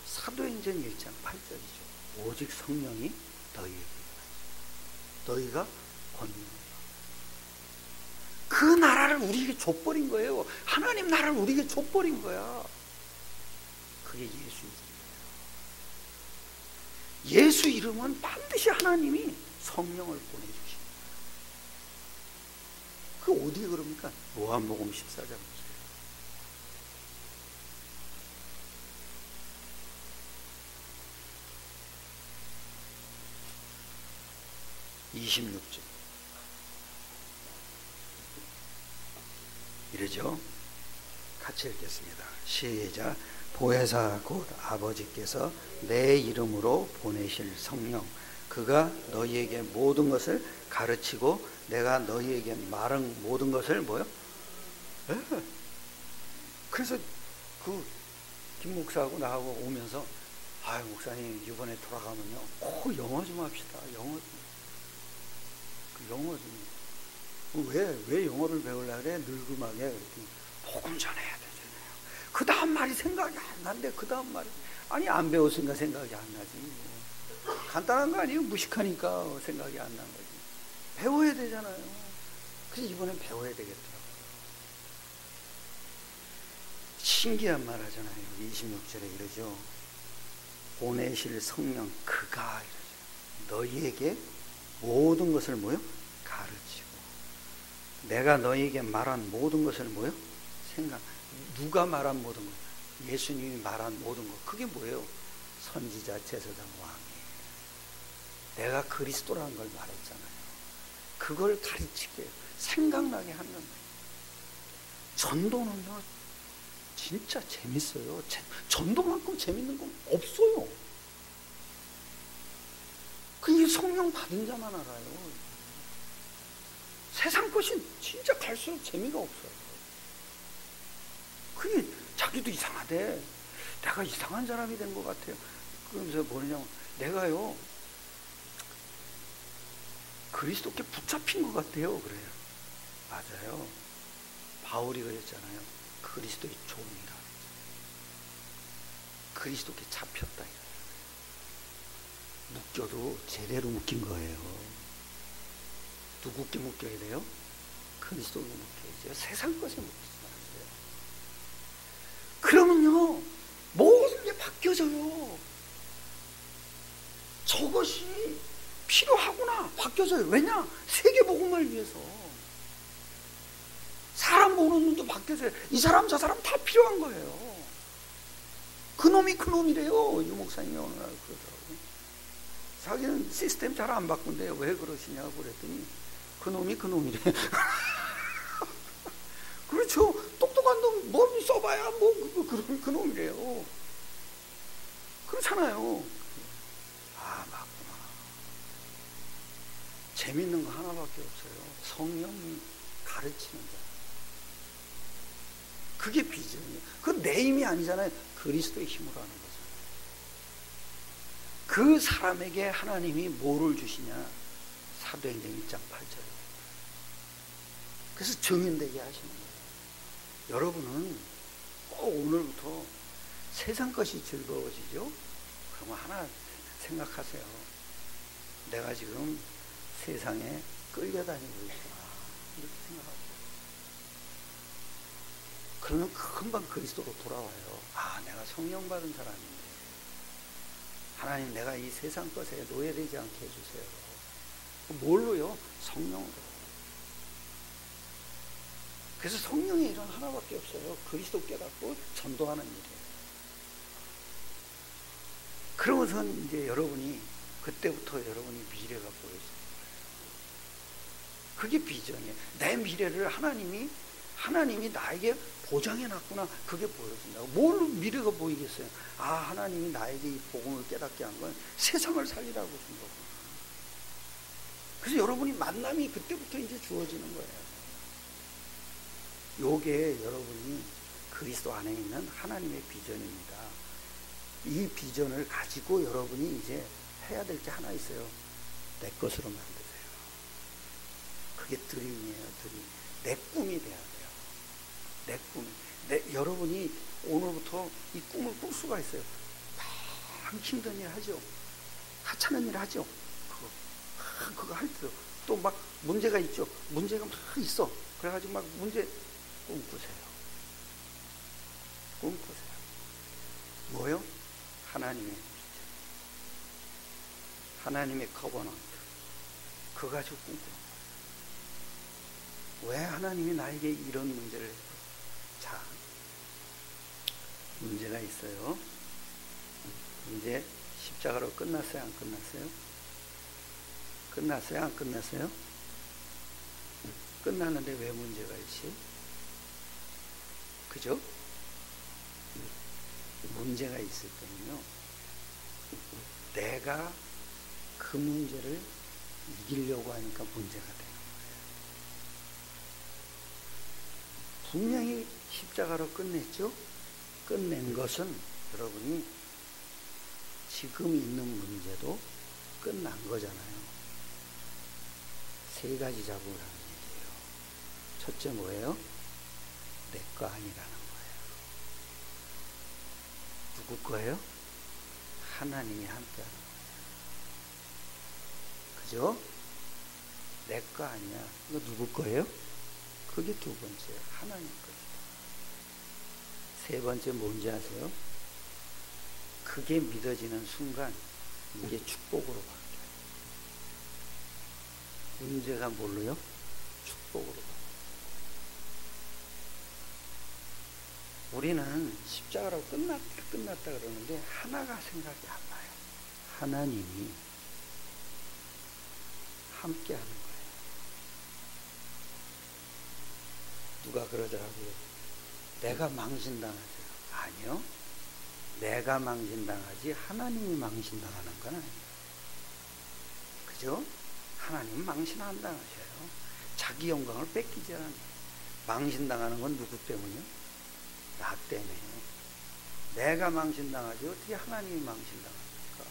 사도행전 1장 8절이죠. 오직 성령이 너희에게 너희가 권능을 그 나라를 우리에게 줘버린 거예요. 하나님 나라를 우리에게 줘버린 거야. 그게 예수 이름이에요. 예수 이름은 반드시 하나님이 성령을 보내주십니다. 그 어디에 그럽니까? 요한복음 14장 26절 이러죠. 같이 읽겠습니다. 시작. 보혜사 곧 아버지께서 내 이름으로 보내실 성령 그가 너희에게 모든 것을 가르치고 내가 너희에게 말한 모든 것을 뭐요? 네. 그래서 그 김 목사하고 나하고 오면서 아유 목사님 이번에 돌아가면요 꼭 영어 좀 합시다. 영어 좀 왜 영어를 배우려고 그래? 늙음하게 그랬더니 복음 전해야 되잖아요. 그 다음 말이 생각이 안 난대. 그 다음 말이 아니 안 배웠으니까 생각이 안 나지. 간단한 거 아니에요? 무식하니까 생각이 안 난 거지. 배워야 되잖아요. 그래서 이번엔 배워야 되겠더라고요. 신기한 말 하잖아요. 26절에 이러죠. 보내실 성령 그가 이러죠. 너희에게 모든 것을 뭐요? 가르치고 내가 너희에게 말한 모든 것을 뭐요? 생각. 누가 말한 모든 것? 예수님이 말한 모든 것. 그게 뭐예요? 선지자, 제사장, 왕이에요. 내가 그리스도라는 걸 말했잖아요. 그걸 가르치게 생각나게 하는 거예요. 전도는요 진짜 재밌어요. 전도만큼 재밌는 건 없어요. 그 성령 받은 자만 알아요. 세상 것이 진짜 갈수록 재미가 없어요. 그게 자기도 이상하대. 내가 이상한 사람이 된 것 같아요. 그러면서 뭐냐면 내가요 그리스도께 붙잡힌 것 같아요. 그래요. 맞아요. 바울이 그랬잖아요. 그리스도의 종이라. 그리스도께 잡혔다. 묶여도 제대로 묶인 거예요. 누구께 묶여야 돼요? 그리스도께 묶여야죠. 세상 것에 묶이지 마세요. 그러면요 모든 게 바뀌어져요. 저것이 필요하구나. 바뀌어져요. 왜냐? 세계복음을 위해서. 사람 보는 눈도 바뀌어져요. 이 사람 저 사람 다 필요한 거예요. 그놈이 그놈이래요. 유 목사님이 어느 날 그러더라고요. 자기는 시스템 잘 안 바꾼대요. 왜 그러시냐고 그랬더니 그놈이 그놈이래. 그렇죠. 똑똑한 놈 뭘 써봐야 뭐 그놈이래요. 그렇잖아요. 아, 맞구나. 재밌는 거 하나밖에 없어요. 성령이 가르치는 거. 그게 비전이에요. 그건 내 힘이 아니잖아요. 그리스도의 힘으로 하는 거죠. 그 사람에게 하나님이 뭐를 주시냐? 사도행전 1장 8절. 그래서 증인되게 하시는 거예요. 여러분은 꼭 오늘부터 세상 것이 즐거워지죠? 그러면 하나 생각하세요. 내가 지금 세상에 끌려다니고 있구나. 이렇게 생각하세요. 그러면 금방 그리스도로 돌아와요. 아, 내가 성령 받은 사람인데 하나님, 내가 이 세상 것에 노예되지 않게 해주세요. 뭘로요? 성령으로. 그래서 성령의 일은 하나밖에 없어요. 그리스도 깨닫고 전도하는 일이에요. 그러면서 이제 여러분이 그때부터 여러분이 미래가 보여지는 거예요. 그게 비전이에요. 내 미래를 하나님이 나에게 보장해 놨구나. 그게 보여진다고. 뭘로 미래가 보이겠어요? 아, 하나님이 나에게 이 복음을 깨닫게 한 건 세상을 살리라고 준 거구나. 그래서 여러분이 만남이 그때부터 이제 주어지는 거예요. 요게 여러분이 그리스도 안에 있는 하나님의 비전입니다. 이 비전을 가지고 여러분이 이제 해야 될 게 하나 있어요. 내 것으로 만드세요. 그게 드림이에요. 드림. 내 꿈이 돼야 돼요. 내 꿈. 여러분이 오늘부터 이 꿈을 꿀 수가 있어요. 막 힘든 일 하죠. 하찮은 일 하죠. 그거 할 때도 또 막 문제가 있죠. 문제가 막 있어. 그래가지고 막 문제 꿈꾸세요. 꿈꾸세요. 뭐요? 하나님의 비전. 하나님의 커버넌트. 그거 가지고 꿈꾸는 거예요. 왜 하나님이 나에게 이런 문제를 했어? 자, 문제가 있어요. 이제 십자가로 끝났어요? 안 끝났어요? 끝났어요? 안 끝났어요? 끝났는데 왜 문제가 있지? 그죠? 문제가 있을 때는요, 내가 그 문제를 이기려고 하니까 문제가 되는 거예요. 분명히 십자가로 끝냈죠? 끝낸 것은 여러분이 지금 있는 문제도 끝난 거잖아요. 세 가지 잡으라는 얘기예요. 첫째 뭐예요? 내 거 아니라는 거예요. 누구 거예요? 하나님이 함께하는 거예요. 그죠? 내 거 아니야. 이거 누구 거예요? 그게 두 번째예요. 하나님 거예요. 세 번째 뭔지 아세요? 그게 믿어지는 순간 이게 축복으로 바뀌어요. 문제가 뭘로요? 축복으로 바뀌어요. 우리는 십자가라고 끝났다 그러는데 하나가 생각이 안 나요. 하나님이 함께 하는 거예요. 누가 그러더라고요. 내가 망신당하세요. 아니요. 내가 망신당하지 하나님이 망신당하는 건 아니에요. 그죠? 하나님은 망신 안 당하셔요. 자기 영광을 뺏기지 않아요. 망신당하는 건 누구 때문이요? 나 때문에. 내가 망신당하지 어떻게 하나님이 망신당합니까?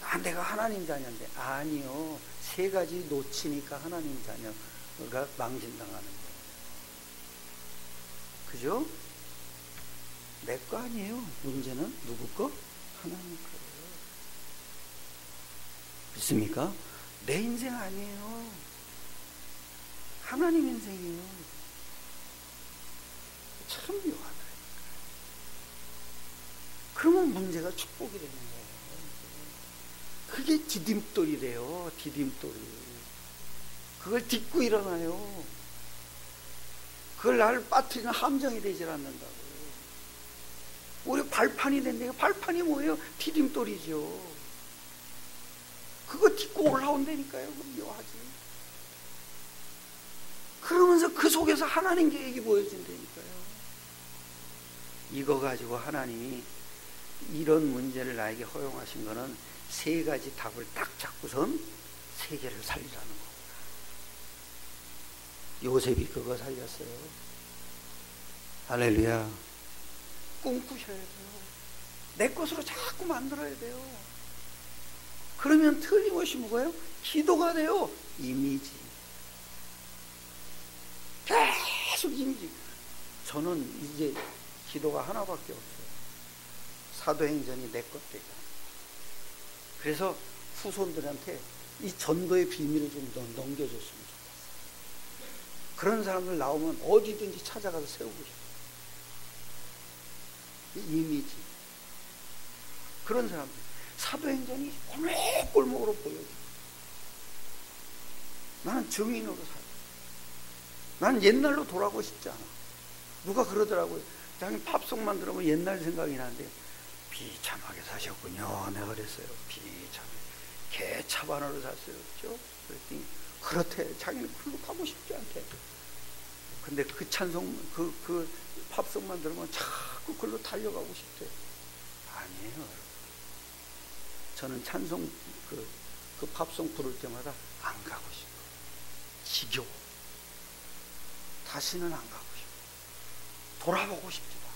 아, 내가 하나님 자녀인데. 아니요. 세 가지 놓치니까 하나님 자녀가 망신당하는 거예요. 그죠? 내 거 아니에요. 문제는 누구 거? 하나님 거예요. 믿습니까? 내 인생 아니에요. 하나님 인생이에요. 참 묘하다. 그러면 문제가 축복이 되는 거예요. 그게 디딤돌이래요. 디딤돌이. 그걸 딛고 일어나요. 그걸 나를 빠뜨리는 함정이 되질 않는다고요. 우리 발판이 된다. 발판이 뭐예요? 디딤돌이죠. 그거 딛고 올라온다니까요. 묘하지. 그러면서 그 속에서 하나님 계획이 보여진다니까요. 이거 가지고 하나님이 이런 문제를 나에게 허용하신 거는 세 가지 답을 딱 잡고선 세계를 살리라는 겁니다. 요셉이 그거 살렸어요. 할렐루야. 꿈꾸셔야 돼요. 내 것으로 자꾸 만들어야 돼요. 그러면 틀림없이 뭐예요? 기도가 돼요. 이미지. 계속 이미지. 저는 이제 기도가 하나밖에 없어요. 사도행전이 내 것들이야. 그래서 후손들한테 이 전도의 비밀을 좀 넘겨줬으면 좋겠어요. 그런 사람들 나오면 어디든지 찾아가서 세우고 싶어요. 이미지. 그런 사람들. 사도행전이 골목골목으로 보여줘. 나는 증인으로 살아. 나는 옛날로 돌아가고 싶지 않아. 누가 그러더라고요. 자기 팝송만 들으면 옛날 생각이 나는데 비참하게 사셨군요. 내가 그랬어요. 비참하게. 개차반으로 샀어요. 그렇죠? 그랬더니 그렇대. 자기는 글로 가고 싶지 않대. 근데 그 찬송, 그 팝송만 들으면 자꾸 글로 달려가고 싶대. 아니에요. 저는 찬송, 그 팝송 부를 때마다 안 가고 싶어. 지겨워. 다시는 안 가고 싶어. 돌아보고 싶지도 않아.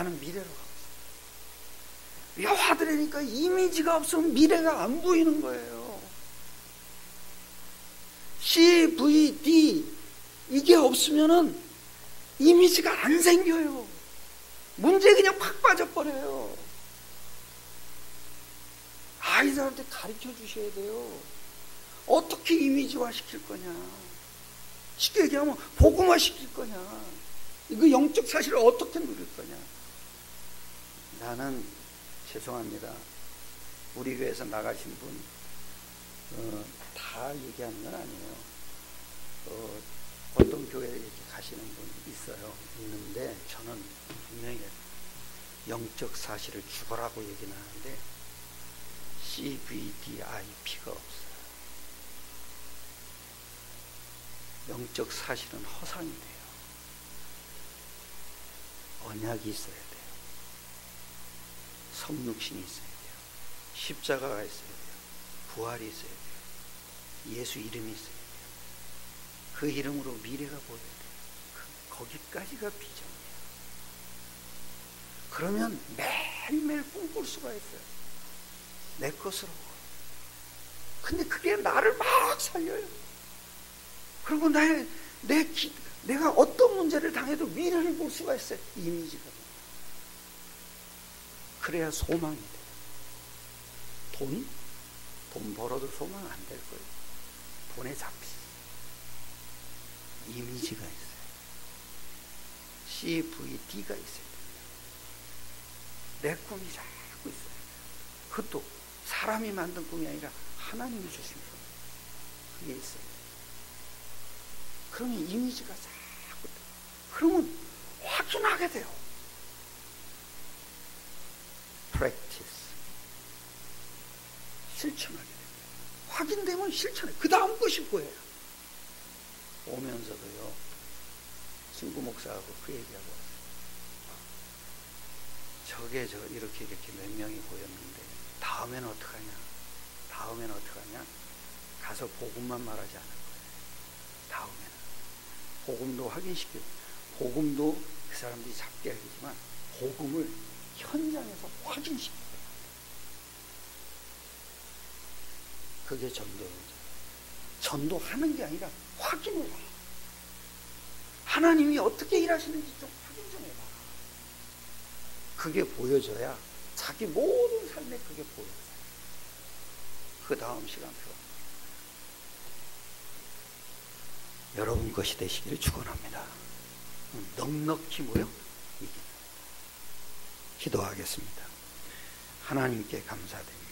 나는 미래로 가고 싶어. 여하들이니까 이미지가 없으면 미래가 안 보이는 거예요. CVD 이게 없으면은 이미지가 안 생겨요. 문제에 그냥 팍 빠져버려요. 아이들한테 가르쳐 주셔야 돼요. 어떻게 이미지화 시킬 거냐. 쉽게 얘기하면 복음화 시킬 거냐. 이거 영적 사실을 어떻게 누릴 거냐. 나는 죄송합니다. 우리 교회에서 나가신 분 다 얘기하는 건 아니에요. 어떤 교회에 이렇게 가시는 분 있어요. 있는데 저는 분명히 영적 사실을 죽어라고 얘기는 하는데 CVDIP가 없어요. 영적 사실은 허상이 돼요. 언약이 있어야 돼요. 성육신이 있어야 돼요. 십자가가 있어야 돼요. 부활이 있어야 돼요. 예수 이름이 있어야 돼요. 그 이름으로 미래가 보여야 돼요. 거기까지가 비전이에요. 그러면 매일매일 꿈꿀 수가 있어요. 내 것으로. 근데 그게 나를 막 살려요. 그리고 내가 어떤 문제를 당해도 미래를 볼 수가 있어요. 이미지가. 그래야 소망이 돼요. 돈 벌어도 소망 안 될 거예요. 돈에 잡히지. 이미지가 있어요. CVD가 있어야 됩니다. 내 꿈이 자꾸 있어요. 그것도 사람이 만든 꿈이 아니라 하나님이 주신 꿈. 그게 있어요. 그러면 이미지가 자꾸 그러면 확인하게 돼요. practice. 실천하게 됩니다. 확인되면 실천해. 그 다음 것이 뭐예요? 오면서도요, 친구 목사하고 그 얘기하고 왔어요. 저게 이렇게 몇 명이 보였는데 다음에는 어떡하냐? 가서 복음만 말하지 않을 거예요. 다음에는 복음도 확인시키고, 복음도 그 사람들이 잡게 하겠지만 복음을 현장에서 확인시키고, 그게 전도예요. 전도하는 게 아니라 확인을 해. 하나님이 어떻게 일하시는지 좀 확인 좀 해봐. 그게 보여줘야 자기 모든 삶에 그게 보여요. 그 다음 시간표. 여러분 것이 되시기를 축원합니다. 넉넉히 모여 이깁니다. 기도하겠습니다. 하나님께 감사드립니다.